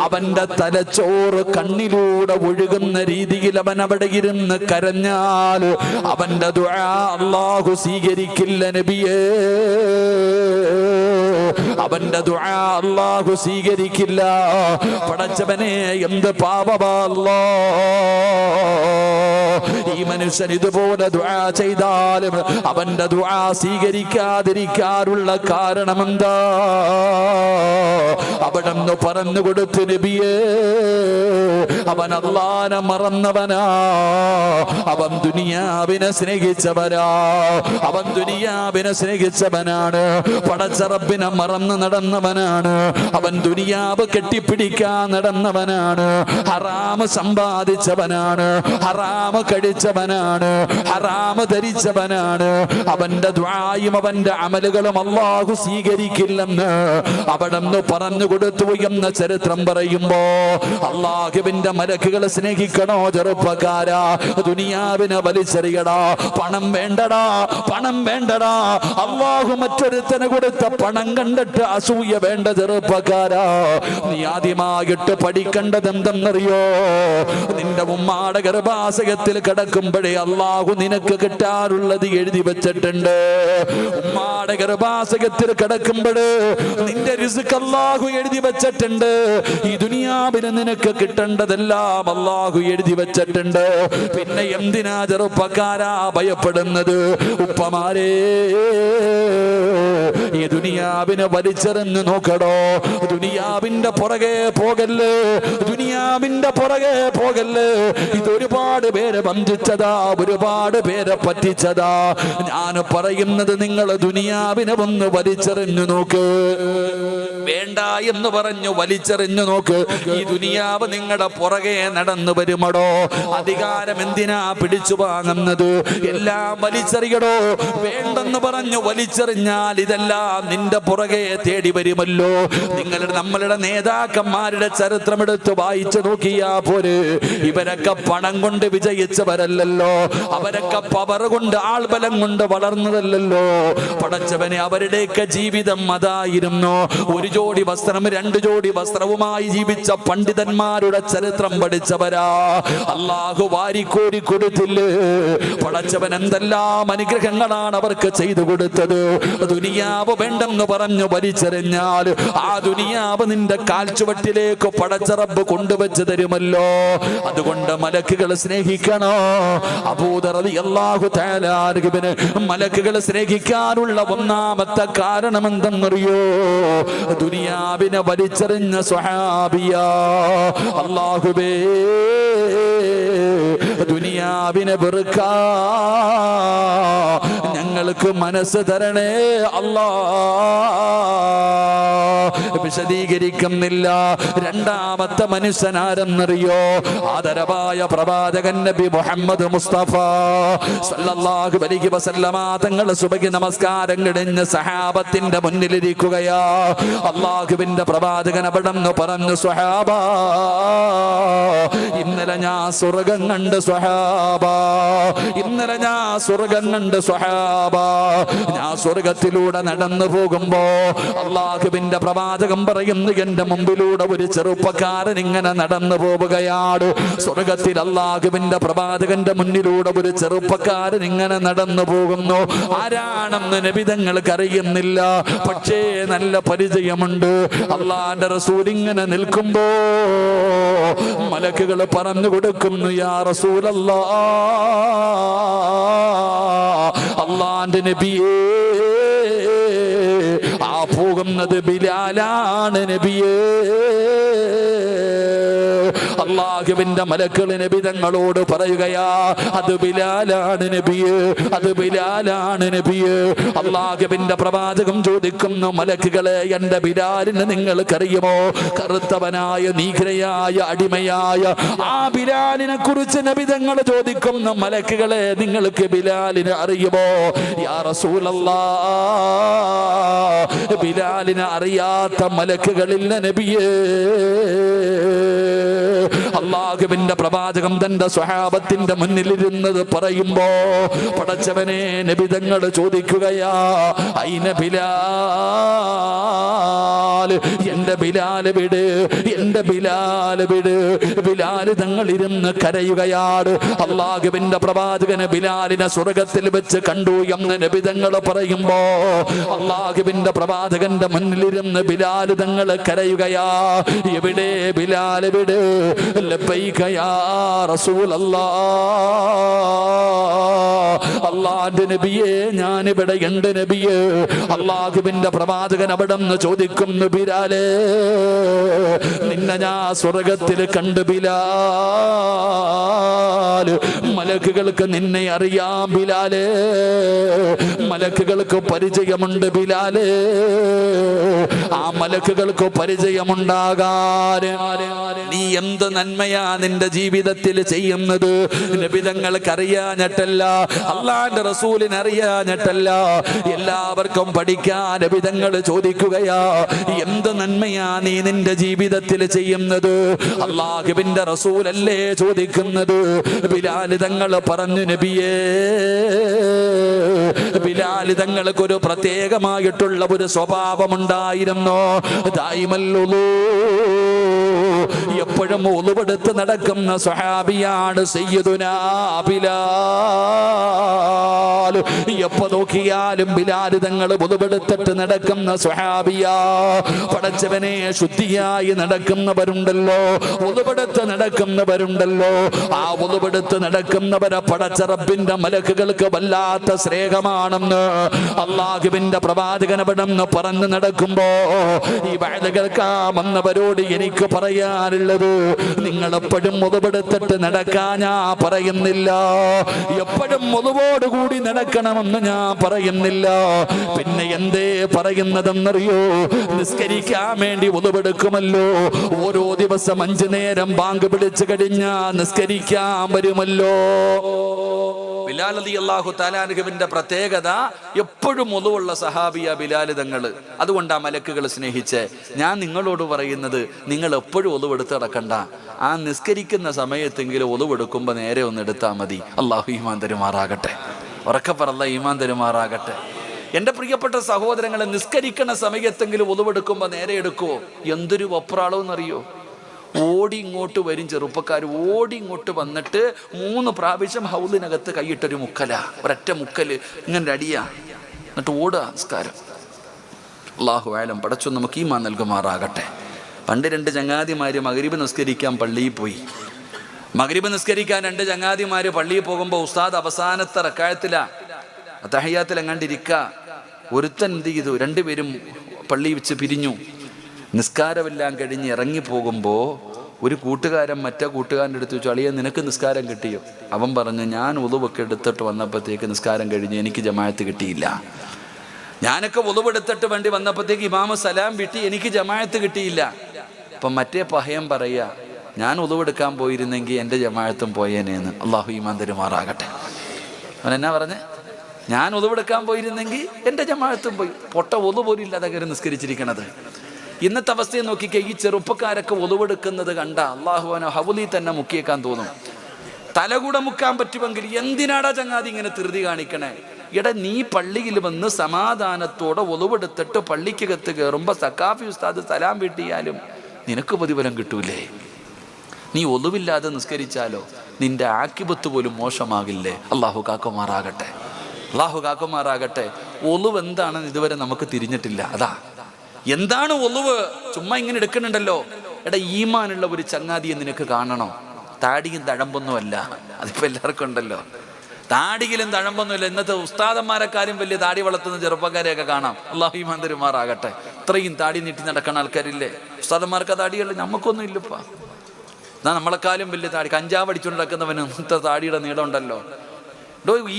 അവന്റെ തലച്ചോറ് കണ്ണിലൂടെ ഒഴുകുന്ന രീതിയിൽ അവൻ അവിടെ ഇരുന്ന് കരഞ്ഞാൽ അവന്റെ ദുആ അല്ലാഹു സ്വീകരിക്കില്ല നബിയേ. അവന്റെ ദുആ അല്ലാഹു സ്വീകരിക്കില്ല. പടച്ചവനെ, എന്ത് പാപമല്ലോ ഈ മനുഷ്യൻ ഇതുപോലെ ദുആ ചെയ്താലും അവന്റെ ദുആ സ്വീകരിക്കാതിരിക്കാനുള്ള കാരണമെന്താ? അവിടെന്ന് പറഞ്ഞു കൊടുത്തു, നബിയേ, അവൻ അല്ലാഹനെ മറന്നവനാ, അവൻ ദുനിയാവിനെ സ്നേഹിച്ചവനാണ്, പടച്ച റബ്ബിനെ മറന്ന് നടന്നവനാണ്, അവൻ ദുനിയാവ് കെട്ടിപ്പിടിക്കാൻ നടന്നവനാണ്, ഹറാമ് സമ്പാദിച്ചവനാണ്, ഹറാമ് കഴിച്ചവനാണ്, ഹറാമ് ധരിച്ചവനാണ്. അവന്റെ ദുആയും അവന്റെ അമലുകളും അല്ലാഹു സ്വീകരിക്കില്ലെന്ന് അവിടെന്ന് പറഞ്ഞു കൊടുത്തു എന്ന ചരിത്രം പറയുമ്പോ, അല്ലാഹുവിന്റെ മലക്കുകൾ സ്നേഹിക്കണോ ചെറുപ്പക്കാരാ? ദുനിയാവിനെ വലിച്ചെറിയടാ. പണം വേണ്ടടാ. അല്ലാഹു മറ്റൊരുത്തന് കൊടുത്ത പണം കണ്ടിട്ട് അസൂയ വേണ്ട ചെറുപ്പക്കാരാ. നീ ആദ്യമായിട്ട് പഠിക്കേണ്ടത് എന്തെന്നറിയോ? നിന്റെ ഉമ്മാടെ ഗർഭാശയത്തിൽ കിടക്കുമ്പോഴേ അള്ളാഹു നിനക്ക് കിട്ടാറുള്ളത് എഴുതി വെച്ചിട്ടുണ്ട്. ഉമ്മാടെ ഗർഭാശയത്തിൽ കിടക്കുമ്പോഴ് നിന്റെ റിസ്ക് അള്ളാഹു എഴുതി വെച്ചിട്ടുണ്ട്. ഈ ദുനിയാവിന് നിനക്ക് കിട്ടേണ്ടതെല്ലാം അള്ളാഹു എഴുതി വെച്ചിട്ടുണ്ട്. പിന്നെ എന്തിനാ ചെറുപ്പക്കാരാ ഭയപ്പെടുന്നത്? ഉപ്പമാരേ, ഈ ദുനിയാവിനെ വലിച്ചെറിഞ്ഞു നോക്കടോ. ദുനിയാവിന്റെ പുറകെ പോകല്ലേ, ദുനിയാവിന്റെ പുറകെ പോകല്ലേ. ഇത് ഒരുപാട് പേരെ വഞ്ചിച്ചതാ, ഒരുപാട് പേരെ പറ്റിച്ചതാ. ഞാൻ പറയുന്നത് നിങ്ങൾ ദുനിയാവിനെ ഒന്ന് വലിച്ചെറിഞ്ഞു നോക്ക്. വേണ്ട എന്ന് പറഞ്ഞു വലിച്ചെറിഞ്ഞു നോക്ക്. ഈ ദുനിയാവ് നിങ്ങളുടെ പുറകെ നടന്നു വരുമടോ. അധികാരം എന്തിനാ പിടിച്ചു വാങ്ങുന്നത്? എല്ലാം വലിച്ചെറിയടോ. വേണ്ടെന്ന് പറഞ്ഞു വലിച്ചെറിഞ്ഞാൽ ഇതെല്ലാം നിന്റെ പുറകെ തേടി വരുമല്ലോ. നമ്മളുടെ നേതാക്കന്മാരുടെ ചരിത്രം എടുത്ത് വായിച്ചു നോക്കിയാ പോരെ. ഇവരൊക്കെ പണം കൊണ്ട് വിജയിച്ചവരല്ലല്ലോ, അവരൊക്കെ പവർ കൊണ്ട് ആൾബലം കൊണ്ട് വളർന്നതല്ലല്ലോ. പടച്ചവനെ, അവരുടെയൊക്കെ ജീവിതം അതായിരുന്നു. ഒരു ജോഡി വസ്ത്രം, രണ്ട് ജോഡി വസ്ത്രവുമായി ജീവിച്ച പണ്ഡിതന്മാരുടെ ചരിത്രം പഠിച്ചവരാ. അള്ളാഹു വാരിക്കോരി കൊടുത്തില്ലേ? പടച്ചവൻ എന്തെല്ലാം അനുഗ്രഹങ്ങളാണ് അവർക്ക് ചെയ്തു കൊടുത്തത്. ദുനിയാവ് വേണ്ടെന്ന് പറഞ്ഞു വലിച്ചെറിഞ്ഞാൽ ആ ദുനിയാവ് നിന്റെ കാൽച്ചുവട്ടിലേക്ക് പടച്ച റബ്ബ് കൊണ്ടുവച്ച് തരുമല്ലോ. അതുകൊണ്ട് മലക്കുകൾ സ്നേഹിക്കണോ? അബൂദർ റളിയല്ലാഹു തആല അൻഹുവിനെ മലക്കുകൾ സ്നേഹിക്കാനുള്ള ഒന്നാമത്തെ കാരണം എന്തെന്നറിയോ? ദുനിയാവിനെ വലിച്ചെറിഞ്ഞ സ്വഹാബിയാ. അല്ലാഹുവേ, ദുനിയാവിനെ വെറുക്കാ ഞങ്ങൾക്ക് മനസ്സ് തരണേ അല്ലാ. വിശദീകരിക്കുന്നില്ല. രണ്ടാമത്തെ മനുഷ്യനാരെന്നറിയോ? ആദരവായ പ്രവാചകൻ നബി മുഹമ്മദ് മുസ്തഫ സല്ലല്ലാഹു അലൈഹി വസല്ലമ തങ്ങൾ സുബഹി നമസ്കാരം കഴിഞ്ഞ് സഹാബത്തിന്റെ മുന്നിലിരിക്കുകയാ. അല്ലാഹുവിന്റെ പ്രവാചകൻ അവിടെന്ന് പറഞ്ഞു, സ്വഹാബ, ഇന്നലെ ഞാൻ സ്വർഗം കണ്ട് സ്വഹാബ, ഇന്നലെ ഞാൻ സ്വർഗം കണ്ട് സ്വഹാബ. ഞാൻ സ്വർഗത്തിലൂടെ നടന്നു പോകുമ്പോ അല്ലാഹുവിന്റെ പ്രവാചകൻ പറയുന്നു, എന്റെ മുമ്പിലൂടെ ഒരു ചെറുപ്പക്കാരൻ ഇങ്ങനെ നടന്നു പോവുകയാണ്. സ്വർഗത്തിൽ അല്ലാഹുവിന്റെ പ്രവാചകന്റെ മുന്നിലൂടെ ഒരു ചെറുപ്പക്കാരൻ ഇങ്ങനെ നടന്നു പോകുന്നു. ആരാണെന്ന് നബി തങ്ങൾക്ക് അറിയുന്നില്ല, പക്ഷേ നല്ല പരിചയമുണ്ട്. അല്ലാഹുവിന്റെ റസൂൽ ഇങ്ങനെ നിൽക്കുമ്പോ മലക്കുകൾ പറഞ്ഞു കൊടുക്കുന്നു, യാ റസൂലല്ലാഹ്, അല്ലാഹുവിന്റെ നബിയേ, ആ പോകുന്നത് ബിലാലാണ് നബിയേ. അല്ലാഹുവിന്റെ മലക്കുകൾ നബി തങ്ങളോട് പറയുകയാ, അത് ബിലാലാണ് നബിയേ, അത് ബിലാലാണ് നബിയേ. അല്ലാഹുവിന്റെ പ്രവാചകൻ ചോദിക്കുന്നു, മലക്കുകളെ, എന്റെ ബിലാലിനെ നിങ്ങൾക്കറിയുമോ? കറുത്തവനായ നീഗ്രയായ അടിമയായ ആ ബിലാലിനെ കുറിച്ച് നബി തങ്ങൾ ചോദിക്കുന്നു, മലക്കുകളെ, നിങ്ങൾക്ക് ബിലാലിനെ അറിയുമോ? യാ റസൂലല്ലാഹ്, ബിലാലിനെ അറിയാത്ത മലക്കുകളില്ല നബിയേ. അല്ലാഹുവിന്റെ പ്രവാചകൻ തന്റെ സ്വഹാബത്തിന്റെ മുന്നിലിരുന്നത് പറയുമ്പോ പടച്ചവനെ, നബി തങ്ങൾ ചോദിക്കുകയാ, ഐന ബിലാൽ, എന്റെ ബിലാൽ വിട്, എന്റെ ബിലാൽ വിട്. ബിലാൽ തങ്ങൾ ഇരുന്ന് കരയുകയാണ്. അല്ലാഹുവിന്റെ പ്രവാചകന് ബിലാലിനെ സ്വർഗത്തിൽ വെച്ച് കണ്ടു എന്ന് നബി തങ്ങൾ പറയുമ്പോ അല്ലാഹുവിന്റെ പ്രവാചകന്റെ മുന്നിലിരുന്ന് ബിലാൽ തങ്ങൾ കരയുകയാ. എവിടെ ബിലാൽ വിട്? ലബ്ബൈക യാ റസൂലല്ലാഹ്, അല്ലാഹുവിന്റെ നബിയേ, ഞാനിവിടെ ഉണ്ട് നബിയേ. അല്ലാഹുവിന്റെ പ്രവാചകൻ അവിടെ നിന്ന് ചോദിക്കുന്നു, ബിലാലേ, നിന്നെ ഞാൻ സ്വർഗത്തിൽ കണ്ടു ബിലാൽ. മലക്കുകൾക്ക് നിന്നെ അറിയാം ബിലാലേ, മലക്കുകൾക്ക് പരിചയമുണ്ട് ബിലാലേ. ആ മലക്കുകൾക്ക് പരിചയമുണ്ടാകാൻ നീ എന്ത് നന്മയാ നിന്റെ ജീവിതത്തിൽ ചെയ്യുന്നത്? നബി തങ്ങൾക്ക് അറിയാഞ്ഞിട്ടല്ല, അല്ലാഹുവിന്റെ റസൂലിന് അറിയാഞ്ഞിട്ടല്ല, എല്ലാവർക്കും പഠിക്കാൻ നബി തങ്ങൾ ചോദിക്കുകയാ, എന്ത് നന്മയാ നീ നിന്റെ ജീവിതത്തിൽ ചെയ്യുന്നത്? അല്ലാഹുവിന്റെ റസൂലല്ലേ ചോദിക്കുന്നത്? ബിലാൽ തങ്ങൾ പറഞ്ഞു, നബിയേ, ബിലാൽ തങ്ങൾക്ക് ഒരു പ്രത്യേകമായിട്ടുള്ള ഒരു സ്വഭാവമുണ്ടായിരുന്നു. ദായിമല്ലുളൂ, എപ്പോഴും ഉളുവെടുത്ത് നടക്കുന്ന സ്വഹാബിയാണ് സയ്യിദുനാ ബിലാൽ. എപ്പോ നോക്കിയാലും ബിലാൽ തങ്ങൾ ഉളുവെടുത്തിട്ട് നടക്കുന്ന സ്വഹാബിയാ. പടച്ചവനെ, ശുദ്ധിയായി നടക്കുന്നവരുണ്ടല്ലോ, ഉളുവെടുത്ത് നടക്കുന്നവരുണ്ടല്ലോ. ആ ഉളുവെടുത്ത് നടക്കുന്നവരെ പടച്ച റബ്ബിന്റെ മലക്കുകൾക്ക് വല്ലാത്ത സ്നേഹമാണെന്ന് അല്ലാഹുവിന്റെ പ്രവാചകനവിടെന്ന് പറഞ്ഞു നടക്കുമ്പോ ഈ വഅദ കേൾക്കാമെന്നവരോട് എനിക്ക് പറയാനുള്ളത്, നിങ്ങൾ എപ്പോഴും മുതുപെടുത്തിട്ട് നടക്കാൻ ഞാൻ പറയുന്നില്ല, എപ്പോഴും മുതുവോടുകൂടി നടക്കണമെന്ന് ഞാൻ പറയുന്നില്ല. പിന്നെ എന്തേ പറയുന്നതെന്നറിയോ? നിസ്കരിക്കാൻ വേണ്ടി മുതുപെടുക്കുമല്ലോ, ഓരോ ദിവസം 5 നേരം ബാങ്ക് വിളിച്ചു കഴിഞ്ഞാൽ നിസ്കരിക്കാൻ വരുമല്ലോ. ബിലാൽ റളിയല്ലാഹു തആല അൻഹുവിന്റെ പ്രത്യേകത, എപ്പോഴും ഒളുവുള്ള സഹാബിയ ബിലാൽ തങ്ങൾ. അതുകൊണ്ടാ മലക്കുകൾ സ്നേഹിച്ച് ഞാൻ നിങ്ങളോട് പറയുന്നത്, നിങ്ങൾ എപ്പോഴും ഒളുവെടുത്ത് നടക്കണ്ട, ആ നിസ്കരിക്കുന്ന സമയത്തെങ്കിലും ഒളുവെടുക്കുമ്പോൾ നേരെ ഒന്ന് എടുത്താൽ മതി. അള്ളാഹു ഈമാൻ തരുമാറാകട്ടെ. ഉറക്കെ പറ, ഈമാൻ തരുമാറാകട്ടെ. എൻ്റെ പ്രിയപ്പെട്ട സഹോദരങ്ങളെ, നിസ്കരിക്കുന്ന സമയത്തെങ്കിലും ഒളുവെടുക്കുമ്പോൾ നേരെ എടുക്കുവോ? എന്തൊരു വപ്രാളമെന്നറിയോ? ഓടി ഇങ്ങോട്ട് വരും ചെറുപ്പക്കാർ, ഓടി ഇങ്ങോട്ട് വന്നിട്ട് 3 പ്രാവശ്യം ഹൗദിനകത്ത് കൈയിട്ടൊരു മുക്കല, ഒരൊറ്റ മുക്കല് ഇങ്ങനെ അടിയാ, എന്നിട്ട് ഓടുക നിസ്കാരം. അല്ലാഹു ആലം, പടച്ചു നമുക്ക് ഈമാൻ നൽകുമാറാകട്ടെ. പണ്ട് 2 ചങ്ങാതിമാര് മഗ്രിബ് നിസ്കരിക്കാൻ പള്ളിയിൽ പോയി. മഗ്രിബ് നിസ്കരിക്കാൻ 2 ചങ്ങാതിമാര് പള്ളിയിൽ പോകുമ്പോൾ ഉസ്താദ് അവസാനത്തെ റക്അത്തിലാ, തഹയ്യാത്തിൽ എങ്ങാണ്ടിരിക്കുക. ഒരുത്തൻ എന്ത് ചെയ്തു? 2 പേരും പള്ളിയിൽ വെച്ച് പിരിഞ്ഞു. നിസ്കാരമെല്ലാം കഴിഞ്ഞ് ഇറങ്ങി പോകുമ്പോൾ ഒരു കൂട്ടുകാരൻ മറ്റേ കൂട്ടുകാരൻ്റെ അടുത്ത് ചോദിച്ചു, അളിയെ നിനക്ക് നിസ്കാരം കിട്ടിയോ? അവൻ പറഞ്ഞു, ഞാൻ ഉളുവൊക്കെ എടുത്തിട്ട് വന്നപ്പോഴത്തേക്ക് നിസ്കാരം കഴിഞ്ഞ് എനിക്ക് ജമാഅത്ത് കിട്ടിയില്ല. ഞാനൊക്കെ ഉളുവെടുത്തിട്ട് വേണ്ടി വന്നപ്പോഴത്തേക്ക് ഇമാമ സലാം വിട്ടി, എനിക്ക് ജമാഅത്ത് കിട്ടിയില്ല. അപ്പം മറ്റേ പഹയം പറയുക, ഞാൻ ഉളുവെടുക്കാൻ പോയിരുന്നെങ്കിൽ എൻ്റെ ജമാഅത്തും പോയേനേന്ന്. അള്ളാഹു ഈമാൻ തരുമാറാകട്ടെ. അവൻ എന്നാ പറഞ്ഞേ? ഞാൻ ഉളുവെടുക്കാൻ പോയിരുന്നെങ്കിൽ എൻ്റെ ജമാഅത്തും പോയി. പൊട്ട ഒളു പോലും ഇല്ലാതെ കയറി നിസ്കരിച്ചിരിക്കണത്. ഇന്നത്തെ അവസ്ഥയെ നോക്കിക്കേ, ഈ ചെറുപ്പക്കാരൊക്കെ ഒളുവെടുക്കുന്നത് കണ്ട അള്ളാഹുവിനെ ഹൗലി തന്നെ മുക്കിയേക്കാൻ തോന്നും. തലകൂടെ മുക്കാൻ പറ്റുമെങ്കിൽ എന്തിനാടാ ചങ്ങാതി ഇങ്ങനെ ധൃതി കാണിക്കണേ? എടാ, നീ പള്ളിയിൽ വന്ന് സമാധാനത്തോടെ ഒളുവെടുത്തിട്ട് പള്ളിക്കകത്ത് കയറുമ്പോൾ സക്കാഫി ഉസ്താദ് സലാം വീട്ടിയാലും നിനക്ക് പ്രതിഫലം കിട്ടൂലേ? നീ ഒളുവില്ലാതെ നിസ്കരിച്ചാലോ നിന്റെ ആക്കിബത്ത് പോലും മോശമാകില്ലേ? അള്ളാഹു കാക്കുമാറാകട്ടെ, അള്ളാഹു കാക്കുമാറാകട്ടെ. ഒളുവ് എന്താണെന്ന് ഇതുവരെ നമുക്ക് തിരിഞ്ഞിട്ടില്ല. അതാ എന്താണ് ഒളുവ്? ചുമ്മാ ഇങ്ങനെ എടുക്കുന്നുണ്ടല്ലോ. എടാ, ഈമാനുള്ള ഒരു ചങ്ങാതിയെ നിനക്ക് കാണണോ? താടിയും തഴമ്പൊന്നുമല്ല, അതിപ്പോൾ എല്ലാവർക്കും ഉണ്ടല്ലോ. താടിയിലും തഴമ്പൊന്നുമില്ല. ഇന്നത്തെ ഉസ്താദന്മാരെക്കാരും വലിയ താടി വളർത്തുന്ന ചെറുപ്പക്കാരെയൊക്കെ കാണാം. അള്ളാഹു ഈമാൻ തരുമാറാകട്ടെ. ഇത്രയും താടി നീട്ടി നടക്കുന്ന ആൾക്കാരില്ലേ? ഉസ്താദന്മാർക്ക് താടിയല്ല, നമുക്കൊന്നും ഇല്ലപ്പാ. എന്നാ നമ്മളെക്കാളും വലിയ താടി, കഞ്ചാവ് അടിച്ചുകൊണ്ട് നടക്കുന്നവന് ഇന്നത്തെ താടിയുടെ നീളം ഉണ്ടല്ലോ.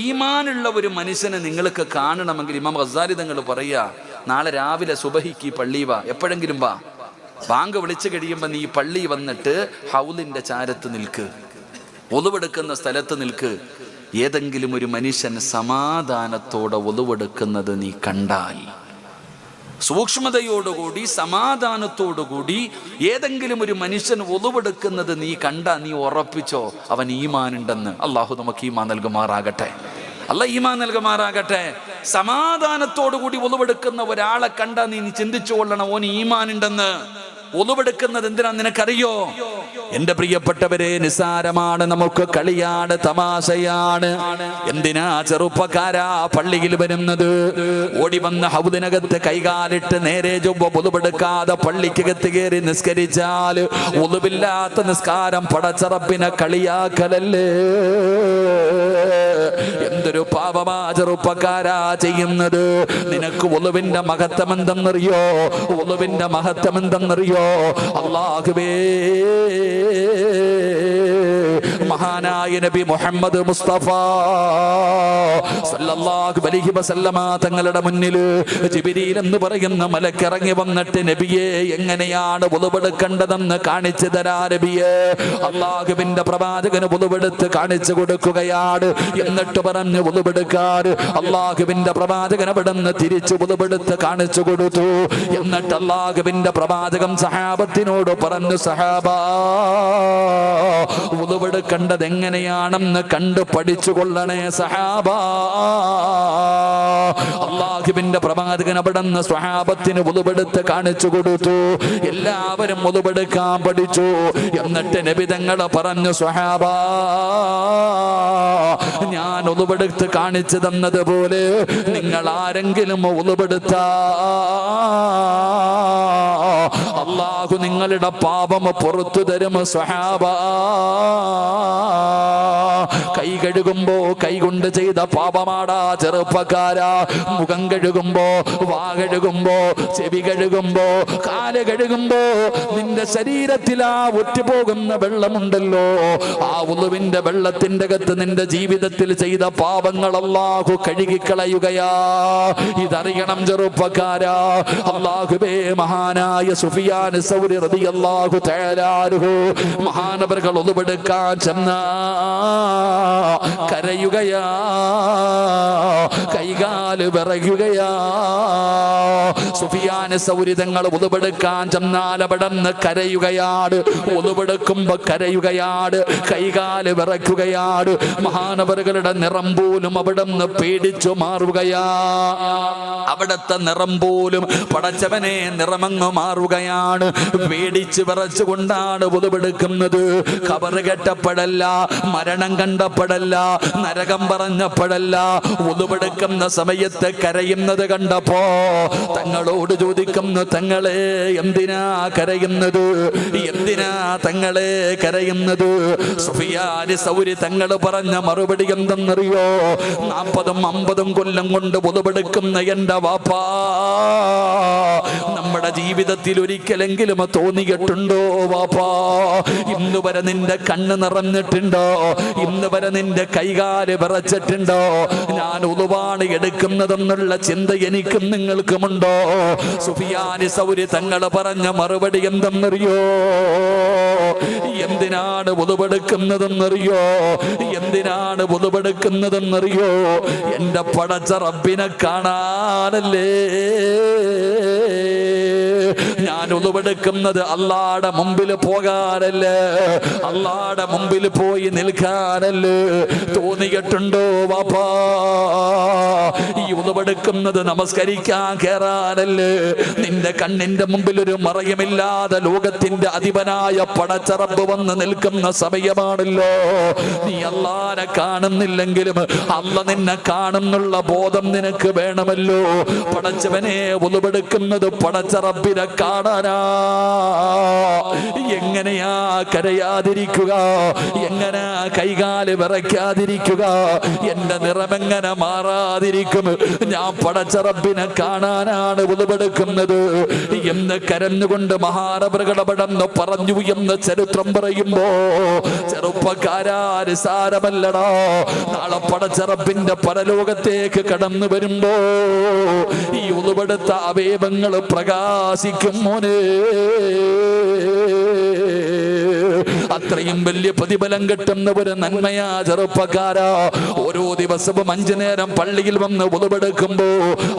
ഈമാനുള്ള ഒരു മനുഷ്യനെ നിങ്ങൾക്ക് കാണണമെങ്കിൽ ഇമാം ഗസാലി തങ്ങൾ പറയുക, നാളെ രാവിലെ സുബഹിക്ക് പള്ളി വാ, എപ്പോഴെങ്കിലും വാ. ബാങ്ക് വിളിച്ചു കഴിയുമ്പോൾ നീ പള്ളി വന്നിട്ട് ഹൗലിൻ്റെ ചാരത്ത് നിൽക്ക്, ഒളുവെടുക്കുന്ന സ്ഥലത്ത് നിൽക്ക്. ഏതെങ്കിലും ഒരു മനുഷ്യൻ സമാധാനത്തോടെ ഒളുവെടുക്കുന്നത് നീ കണ്ടാൽ, സൂക്ഷ്മതയോടുകൂടി സമാധാനത്തോടുകൂടി ഏതെങ്കിലും ഒരു മനുഷ്യൻ ഒളുവെടുക്കുന്നത് നീ കണ്ടാ, നീ ഉറപ്പിച്ചോ അവൻ ഈമാനുണ്ടെന്ന്. അള്ളാഹു നമുക്ക് ഈമാൻ നൽകുമാറാകട്ടെ. അല്ലാഹ് ഈമാൻ നൽകുമാറാകട്ടെ. സമാധാനത്തോടുകൂടി ഒളുവെടുക്കുന്ന ഒരാളെ കണ്ടാ നീ ചിന്തിച്ചു കൊള്ളണം, ഓന് ഈമാനുണ്ടെന്ന്. ഒളുവെടുക്കുന്നത് എന്തിനാ നിനക്കറിയോ? എന്റെ പ്രിയപ്പെട്ടവരെ, നിസാരമാണ്, നമുക്ക് കളിയാണ്, തമാശയാണ്. എന്തിനാ ചെറുപ്പക്കാരാ പള്ളിയിൽ വരുന്നത്? ഓടി വന്ന് ഹൗദിനകത്ത് കൈകാലിട്ട് നേരെ ഒളുവെടുക്കാതെ പള്ളിക്കകത്ത് കയറി നിസ്കരിച്ചാൽ ഒളുവില്ലാത്ത നിസ്കാരം പടച്ചറപ്പിനെ കളിയാക്കലല്ലേ? എന്തൊരു പാപമാ ചെറുപ്പക്കാരാ ചെയ്യുന്നത്? നിനക്ക് ഒളുവിന്റെ മഹത്വം എന്തെന്നറിയോ? ഒളുവിന്റെ മഹത്വം എന്തെന്നറിയോ? അല്ലാഹുവേ, മഹാനായ നബി മുഹമ്മദ് മുസ്തഫ സല്ലല്ലാഹു അലൈഹി വസല്ലമ തങ്ങളുടെ മുന്നിൽ ജിബ്രീൽ എന്ന് പറയുന്ന മലക്കിറങ്ങി വന്നിട്ട് നബിയെ എങ്ങനെയാണ് വുളുവെടുക്കേണ്ടതെന്ന് കാണിച്ചു തരാ നബിയെ. അല്ലാഹുവിന്റെ പ്രവാചകന് വുളുവെടുത്ത് കാണിച്ചു കൊടുക്കുകയാണ്. എന്നിട്ട് പറഞ്ഞു വുളുവെടുക്കാൻ. അല്ലാഹുവിന്റെ പ്രവാചകൻ അവിടുന്ന് തിരിച്ചു വുളുവെടുത്ത് കാണിച്ചു കൊടുത്തു. എന്നിട്ട് അല്ലാഹുവിന്റെ പ്രവാചകൻ സഹാബത്തിനോട് പറഞ്ഞു, സഹാബാ വുളുവെടുക്കേണ്ടത് എങ്ങനെയാണെന്ന് കണ്ടു പഠിച്ചു കൊള്ളണേ സഹാബാ. അല്ലാഹുവിന്റെ പ്രവാചകൻ അവിടുന്ന് സ്വഹാബത്തിന് വുളുവെടുത്ത് കാണിച്ചു കൊടുത്തു. എല്ലാവരും വുളുവെടുക്കാൻ പഠിച്ചു. എന്നിട്ട് നബി തങ്ങൾ പറഞ്ഞു, സ്വഹാബാ ഞാൻ വുളുവെടുത്ത് കാണിച്ചു തന്നതുപോലെ നിങ്ങൾ ആരെങ്കിലും വുളുവെടുത്താ അല്ലാഹു നിങ്ങളുടെ പാപം പുറത്തു തരും സ്വഹാബാ. കൈ കഴുകുമ്പോ കൈകൊണ്ട് ചെയ്ത പാപമാടാ ചെറുപ്പക്കാരാ. മുഖം കഴുകുമ്പോ, വാ കഴുകുമ്പോ, ചെവി കഴുകുമ്പോ, കാല് കഴുകുമ്പോ നിന്റെ ശരീരത്തിൽ ആ ഒറ്റുപോകുന്ന വെള്ളമുണ്ടല്ലോ, ആ വുളുവിന്റെ വെള്ളത്തിന്റെ അകത്ത് നിന്റെ ജീവിതത്തിൽ ചെയ്ത പാപങ്ങൾ അല്ലാഹു കഴുകിക്കളയുകയാ. ഇതറിയണം ചെറുപ്പക്കാരാ. അല്ലാഹുവേ, മഹാനായ സുഫിയാൻ സൗരി റളിയല്ലാഹു തആല അൻഹു മഹാനവറുകൾ വുളുവെടുക്കാൻ ചെന്നാ കരയുകയാ, കൈകാല് വിറയ്ക്കുകയാ. സുഫിയാൻ സൗരി തങ്ങൾ വുളുവെടുക്കാൻ ചെന്നാൽ അവിടുന്ന് കരയുകയാണ്. വുളുവെടുക്കുമ്പോ കരയുകയാണ്, കൈകാല് വിറയ്ക്കുകയാണ്. മഹാനവറുകളുടെ നിറം പോലും അവിടുന്ന് പേടിച്ചു മാറുകയാ. അവിടുത്തെ നിറം പോലും പടച്ചവനെ നിറമങ്ങ് മാറുകയാണ്. പേടിച്ച് വിറച്ചുകൊണ്ടാണ് വുളുവെടുക്കുന്നത്. ഖബറ് കെട്ടപ്പെടല്ല, മരണം കണ്ടപ്പെടല്ല, നരകം പറഞ്ഞപ്പെടല്ല. വുളുവെടുക്കുന്ന സമയത്ത് കരയുന്നത് കണ്ടപ്പോ തങ്ങളോട് ചോദിക്കുന്നു, തങ്ങളെ എന്തിനാ കരയുന്നത്? എന്തിനാ തങ്ങളെ കരയുന്നത്? സുഫിയാൻ സൗരി തങ്ങൾ പറഞ്ഞ മറുപടി എന്തെന്നറിയോ? 40-50 കൊല്ലം കൊണ്ട് വുളുവെടുക്കുന്ന എന്റെ വാപ്പാ, നമ്മുടെ ജീവിതത്തിൽ ഒരിക്കലെങ്കിലും തോന്നിയിട്ടുണ്ടോ വാപ്പാ? ഇന്ന് വരെ നിന്റെ കണ്ണ് നിറഞ്ഞിട്ടുണ്ടോ? ഇന്ന് വരെ നിന്റെ കൈകാല് വിറച്ചിട്ടുണ്ടോ? ഞാൻ ഉളുവാണ് എടുക്കുന്നതെന്നുള്ള ചിന്ത എനിക്കും നിങ്ങൾക്കുമുണ്ടോ? സുഫിയാൻ സൗരി തങ്ങൾ പറഞ്ഞ മറുപടി എന്തെന്നറിയോ? എന്തിനാണ് വുളുവെടുക്കുന്നതെന്നറിയോ? എന്തിനാണ് വുളുവെടുക്കുന്നതെന്നറിയോ? എന്റെ പടച്ച റബ്ബിനെ കാണാനല്ലേ. ഞാൻ ഉളുവെടുക്കുന്നത് അല്ലാഹുവിന്റെ മുമ്പിൽ പോകാനല്ലേ, അല്ലാഹുവിന്റെ മുമ്പിൽ പോയി നിൽക്കാനല്ലേ. തോന്നിയിട്ടുണ്ടോ വാപ്പാ? ഈ ഉളുവെടുക്കുന്നത് നമസ്കരിക്കാൻ കേറാനല്ലേ. നിന്റെ കണ്ണിന്റെ മുമ്പിൽ ഒരു മറയുമില്ലാതെ ലോകത്തിന്റെ അധിപനായ പടച്ച റബ്ബ് വന്ന് നിൽക്കുന്ന സമയമാണല്ലോ. നീ അല്ലാഹുവിനെ കാണുന്നില്ലെങ്കിലും അല്ലാഹു നിന്നെ കാണുന്നുള്ള ബോധം നിനക്ക് വേണമല്ലോ. പടച്ചവനെ ഉളുവെടുക്കുന്നത് പടച്ച റബ്ബിനെ കാണാനാ. എങ്ങനെയാ കരയാതിരിക്കുക? എങ്ങനെ കൈകാല് വിറയ്ക്കാതിരിക്കുക? എന്റെ നിറമെങ്ങനെ മാറാതിരിക്കും? ഞാൻ പടച്ച റബ്ബിനെ കാണാനാണ് ഉളുവെടുക്കുന്നത് എന്ന് കരഞ്ഞുകൊണ്ട് മഹാനവറുകളവിടെന്ന് പറഞ്ഞു എന്ന് ചരിത്രം പറയുമ്പോ, ചെറുപ്പക്കാരാ നിസാരമല്ലടാ. നാളെ പടച്ച റബ്ബിന്റെ പരലോകത്തേക്ക് കടന്നു വരുമ്പോ ഈ ഉളുവെടുത്ത അവയവങ്ങൾ പ്രകാശിക്കും മോനെ. അത്രയും വലിയ പ്രതിഫലം കിട്ടുന്ന ഒരു നന്മയാ ചെറുപ്പക്കാരാ. ഓരോ ദിവസവും 5 നേരം പള്ളിയിൽ വന്ന് ഉളുവെടുക്കുമ്പോ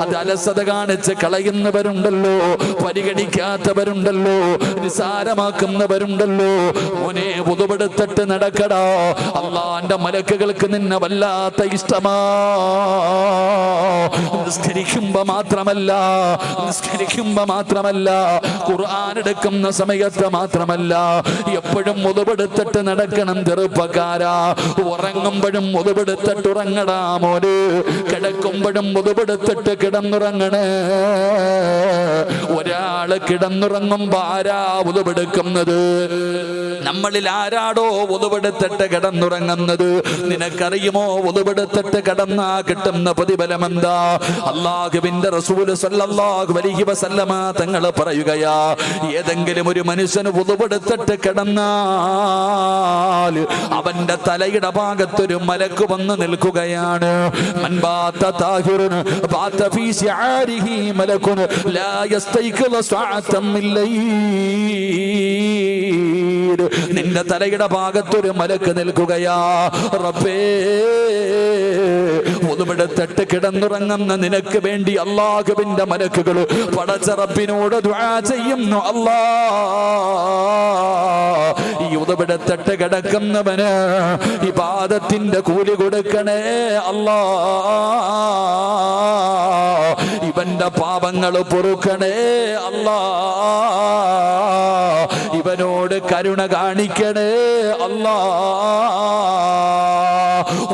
അത് അലസത കാണിച്ച് കളയുന്നവരുണ്ടല്ലോ, പരിഗണിക്കാത്തവരുണ്ടല്ലോ, നിസാരമാക്കുന്നവരുണ്ടല്ലോ. മോനെ ഉളുവെടുത്തിട്ട് നടക്കടാ. അല്ലാഹുവിന്റെ മലക്കുകൾക്ക് നിന്നെ വല്ലാത്ത ഇഷ്ടമാ. നിസ്കരിക്കുമ്പോ മാത്രമല്ല, ഖുർആൻ എടുക്കുന്ന സമയത്ത് മാത്രമല്ല, എപ്പോഴും ഉളുവെടുത്തിട്ട് നടക്കണം ചെറുപ്പക്കാരാ. ഉറങ്ങുമ്പോഴും ഉളുവെടുത്തിട്ട് ഉറങ്ങടാ മോന്. കിടക്കുമ്പോഴും ഉളുവെടുത്തിട്ട് കിടന്നുറങ്ങണേ. ഒരാള് കിടന്നുറങ്ങുമ്പോ ആരാ ഉളുവെടുക്കുന്നത്? നമ്മളിൽ ആരാടോ ഉളുവെടുത്തിട്ട് കിടന്നുറങ്ങുന്നത്? നിനക്കറിയുമോ ഉളുവെടുത്തിട്ട് കിടന്നാ കിട്ടുന്ന പ്രതിഫലം എന്താ? അല്ലാഹുവിന്റെ റസൂൽ സല്ലല്ലാഹു അലൈഹി വസല്ലമ തങ്ങൾ പറയുകയാ, ഏതെങ്കിലും ഒരു മനുഷ്യന് ഉളുവെടുത്തിട്ട് കിടന്നാ അവന്റെ തലയുടെ ഭാഗത്തൊരു മലക്ക് വന്ന് നിൽക്കുകയാണ്. മൻബാത താഹിറുൻ ബാത ഫീ ശിആരിഹി മലകുൻ ലാ യസ്തൈഖിദു സഅതൻ മിൻ ലൈൽ. നിന്റെ തലയുടെ ഭാഗത്തൊരു മലക്ക് നിൽക്കുകയാ. റബ്ബേ, ഒന്നുമിടത്തിട്ട് കിടന്നുറങ്ങുന്ന നിനക്ക് വേണ്ടി അല്ലാഹുവിന്റെ മലക്കുകൾ പടച്ച റബ്ബിനോട് ദുആ ചെയ്യുന്നു. അല്ലാ, ഈ ഉദവിടത്തിട്ട് കിടക്കുന്നവന് ഇബാദത്തിന്റെ കൂലി കൊടുക്കണേ അല്ലാ. ഇവന്റെ പാപങ്ങൾ പൊറുക്കണേ അല്ലാ. ഇവനോട് കരുണ കാണിക്കണേ അല്ലാ.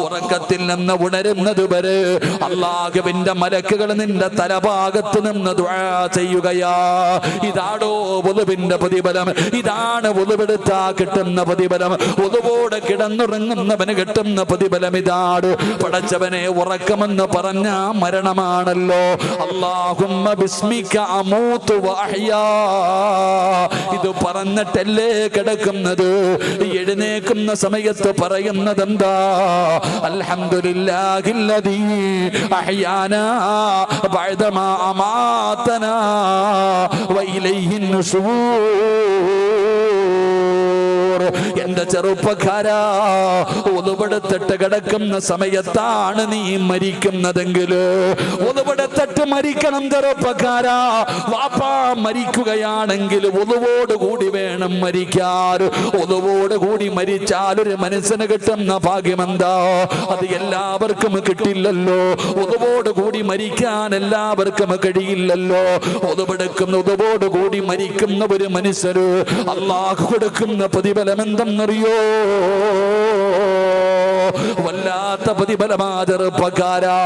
ഉറക്കത്തിൽ നിന്ന് ഉണരുന്നത് വരെ അല്ലാഹുവിന്റെ മലക്കുകൾ നിന്റെ തലഭാഗത്ത് നിന്ന് ദുആ ചെയ്യുകയാ. ഇതാണോ വുളുവിന്റെ പ്രതിഫലം? ഇതാണ് വുളുവെടുത്താ കിട്ടുന്ന പ്രതിഫലം. വുളുവോടെ കിടന്നുറങ്ങുന്നവന് കിട്ടുന്ന പ്രതിഫലം ഇതാണ്. പടച്ചവനെ, ഉറക്കമെന്ന് പറഞ്ഞ മരണമാണല്ലോ. അല്ലാഹുമ്മ ബിസ്മിക അമൂതു വഅഹ്യാ. ഇത് പറഞ്ഞിട്ടല്ലേ കിടക്കുന്നത്. എഴുന്നേക്കുന്ന സമയത്ത് പറയുന്നത് എന്താ? അൽഹംദുലില്ലാഹില്ലദീ അഹ്യാനാ ബഅദമാ അമാതനാ വഇലൈഹിൻ നുശൂർ. എന്റെ ചെറുപ്പക്കാരാ, ഒതുപെടുത്തിട്ട് കിടക്കുന്ന സമയത്താണ് നീ മരിക്കുന്നതെങ്കിൽ ഒതുപെടുത്തിട്ട് മരിക്കണം. ചെറുപ്പക്കാരാ, വാപ്പാ മരിക്കുകയാണെങ്കിൽ ഒതുവോടുകൂടി വേണം മരിക്കാൻ. ഒതുവോടുകൂടി മരിച്ചാൽ ഒരു മനസ്സിന് കിട്ടുന്ന ഭാഗ്യമെന്താ? അത് എല്ലാവർക്കും കിട്ടില്ലല്ലോ. ഒതുവോടുകൂടി മരിക്കാൻ എല്ലാവർക്കും കഴിയില്ലല്ലോ. ഒതുവോടുകൂടി മരിക്കുന്ന ഒരു മനുഷ്യര് അല്ലാഹു കൊടുക്കുന്ന പ്രതിഫലം എന്തെന്നറിയോ? വല്ലാത്ത പ്രതിഫലമാ. ചെറുപ്പക്കാരാ,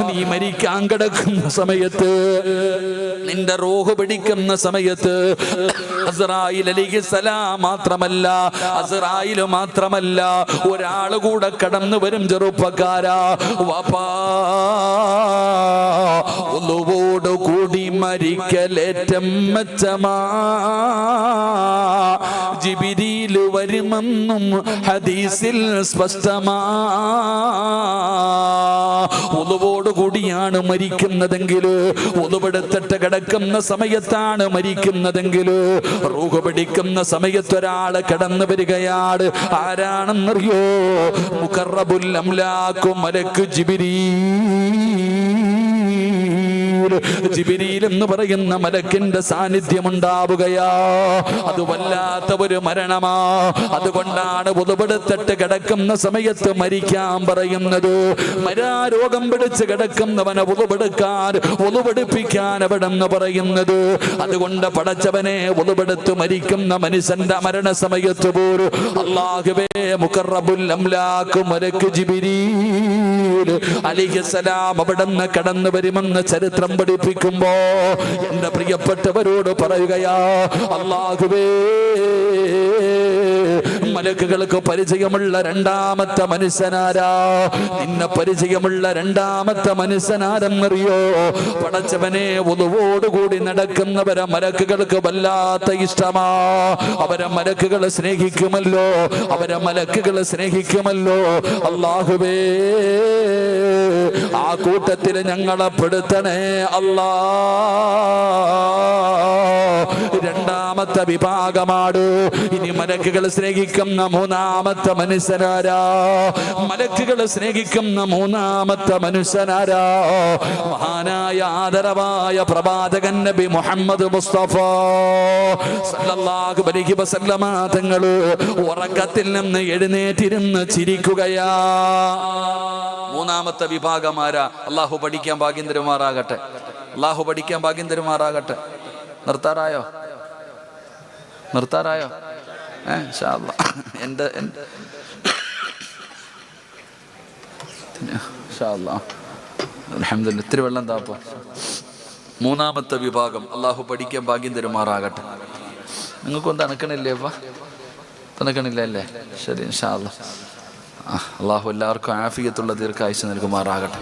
നീ മരിക്കാൻ കിടക്കുന്ന സമയത്ത്, നിന്റെ റൂഹ് പിടിക്കുന്ന സമയത്ത് അസ്റായീൽ അലൈഹിസ്സലാം മാത്രമല്ല, അസ്റായീൽ മാത്രമല്ല, ഒരാൾ കൂടെ കടന്നു വരും. ചെറുപ്പക്കാരാ, വാപ്പാ, ഒന്നുവോട് കൂടി മരിക്കലേറ്റം മെച്ചമാ. ജിബ്രീൽ വരുമെന്നും ഹദീസിൽ സ്പഷ്ടമാ. ഒന്നുവോട് കൂടിയാണ് മരിക്കുന്നതെങ്കിൽ, ഒന്നുപെടുത്തിട്ട് കിടക്കുന്ന സമയത്താണ് മരിക്കുന്നതെങ്കിൽ, റൂഹ് പിടിക്കുന്ന സമയത്ത് ഒരാൾ കടന്നു വരികയാണ്. ആരാണെന്നറിയോ? മുഖറബുൽ അംലാഖു മലക്ക് ജിബ്രീൽ എന്ന് പറയുന്ന മലക്കിന്റെ സാന്നിധ്യം ഉണ്ടാവുകയാ. അത് വല്ലാത്ത ഒരു മരണമാ. അതുകൊണ്ടാണ് ഒതുപെടുത്തിട്ട് കിടക്കുന്ന സമയത്ത് മരിക്കാൻ പറയുന്നത്. മരാരോഗം പിടിച്ച് കിടക്കുന്നവനെ ഒതുപെടുക്കാൻ, ഒതുപെടുപ്പിക്കാൻ എവിടെന്ന് പറയുന്നത്. അതുകൊണ്ട് പടച്ചവനെ, ഒതുപെടുത്ത് മരിക്കുന്ന മനുഷ്യന്റെ മരണസമയത്ത് പോലും അല്ലാഹുവേ, മുഖറബുൽ അംലാഖ് മലക്ക് ജിബ്രീൽ അലൈഹിസ്സലാം അവിടുന്ന് കടന്നു വരുമെന്ന് ചരിത്രം പഠിപ്പിക്കുമ്പോ എന്റെ പ്രിയപ്പെട്ടവരോട് പറയുകയാ, അല്ലാഹുവേ, മലക്കുകൾക്ക് പരിചയമുള്ള രണ്ടാമത്തെ മനുഷ്യനാരാ? നിന്നെ പരിചയമുള്ള രണ്ടാമത്തെ മനുഷ്യനാരെന്നറിയോ? പടച്ചവനെ, ഒതുവോടുകൂടി നടക്കുന്നവരെ മലക്കുകൾക്ക് വല്ലാത്ത ഇഷ്ടമാ. അവരെ മലക്കുകൾ സ്നേഹിക്കുമല്ലോ, അവരെ മലക്കുകൾ സ്നേഹിക്കുമല്ലോ. അല്ലാഹുവേ, ആ കൂട്ടത്തിൽ ഞങ്ങളെ പെടുത്തണേ അല്ലാ. രണ്ടാമത്തെ വിഭാഗമാണ്. ഇനി മലക്കുകൾ സ്നേഹിക്കുന്ന മൂന്നാമത്തെ മനുഷ്യനാരാ? മലക്കുകൾ സ്നേഹിക്കുന്ന മൂന്നാമത്തെ മനുഷ്യനാരാ? മഹാനായ ആദരവായ പ്രവാചകൻ നബി മുഹമ്മദ് മുസ്തഫ സല്ലല്ലാഹു അലൈഹി വസല്ലമ തങ്ങൾ ഉറക്കത്തിൽ നിന്ന് എഴുന്നേറ്റിരുന്ന് ചിരിക്കുകയാ. മൂന്നാമത്തെ വിഭാഗമാരാ? അല്ലാഹു പഠിക്കാൻ ഭാഗ്യം തരുമാറാകട്ടെ. അല്ലാഹു പഠിക്കാൻ ഭാഗ്യം തരുമാറാകട്ടെ. നിർത്താറായോ? നിർത്താറായോ? ഇൻഷാ അല്ലാഹ്. എൻ്റെ ഇൻഷാ അല്ലാഹ് അൽഹംദുലില്ലാഹ്. ഇത്തിരി വെള്ളം താപ്പോ. മൂന്നാമത്തെ വിഭാഗം അല്ലാഹു പഠിക്കാൻ ഭാഗ്യം തരുമാറാകട്ടെ. നിങ്ങൾക്കൊന്നും തണുക്കണില്ലേ? അപ്പ തണുക്കണില്ല അല്ലേ? ശരി, ഇൻഷാ അല്ലാഹ്. അല്ലാഹു എല്ലാവർക്കും ആഫിയത്തുള്ള ദീർഘായുസ്സ് നൽകുമാറാകട്ടെ.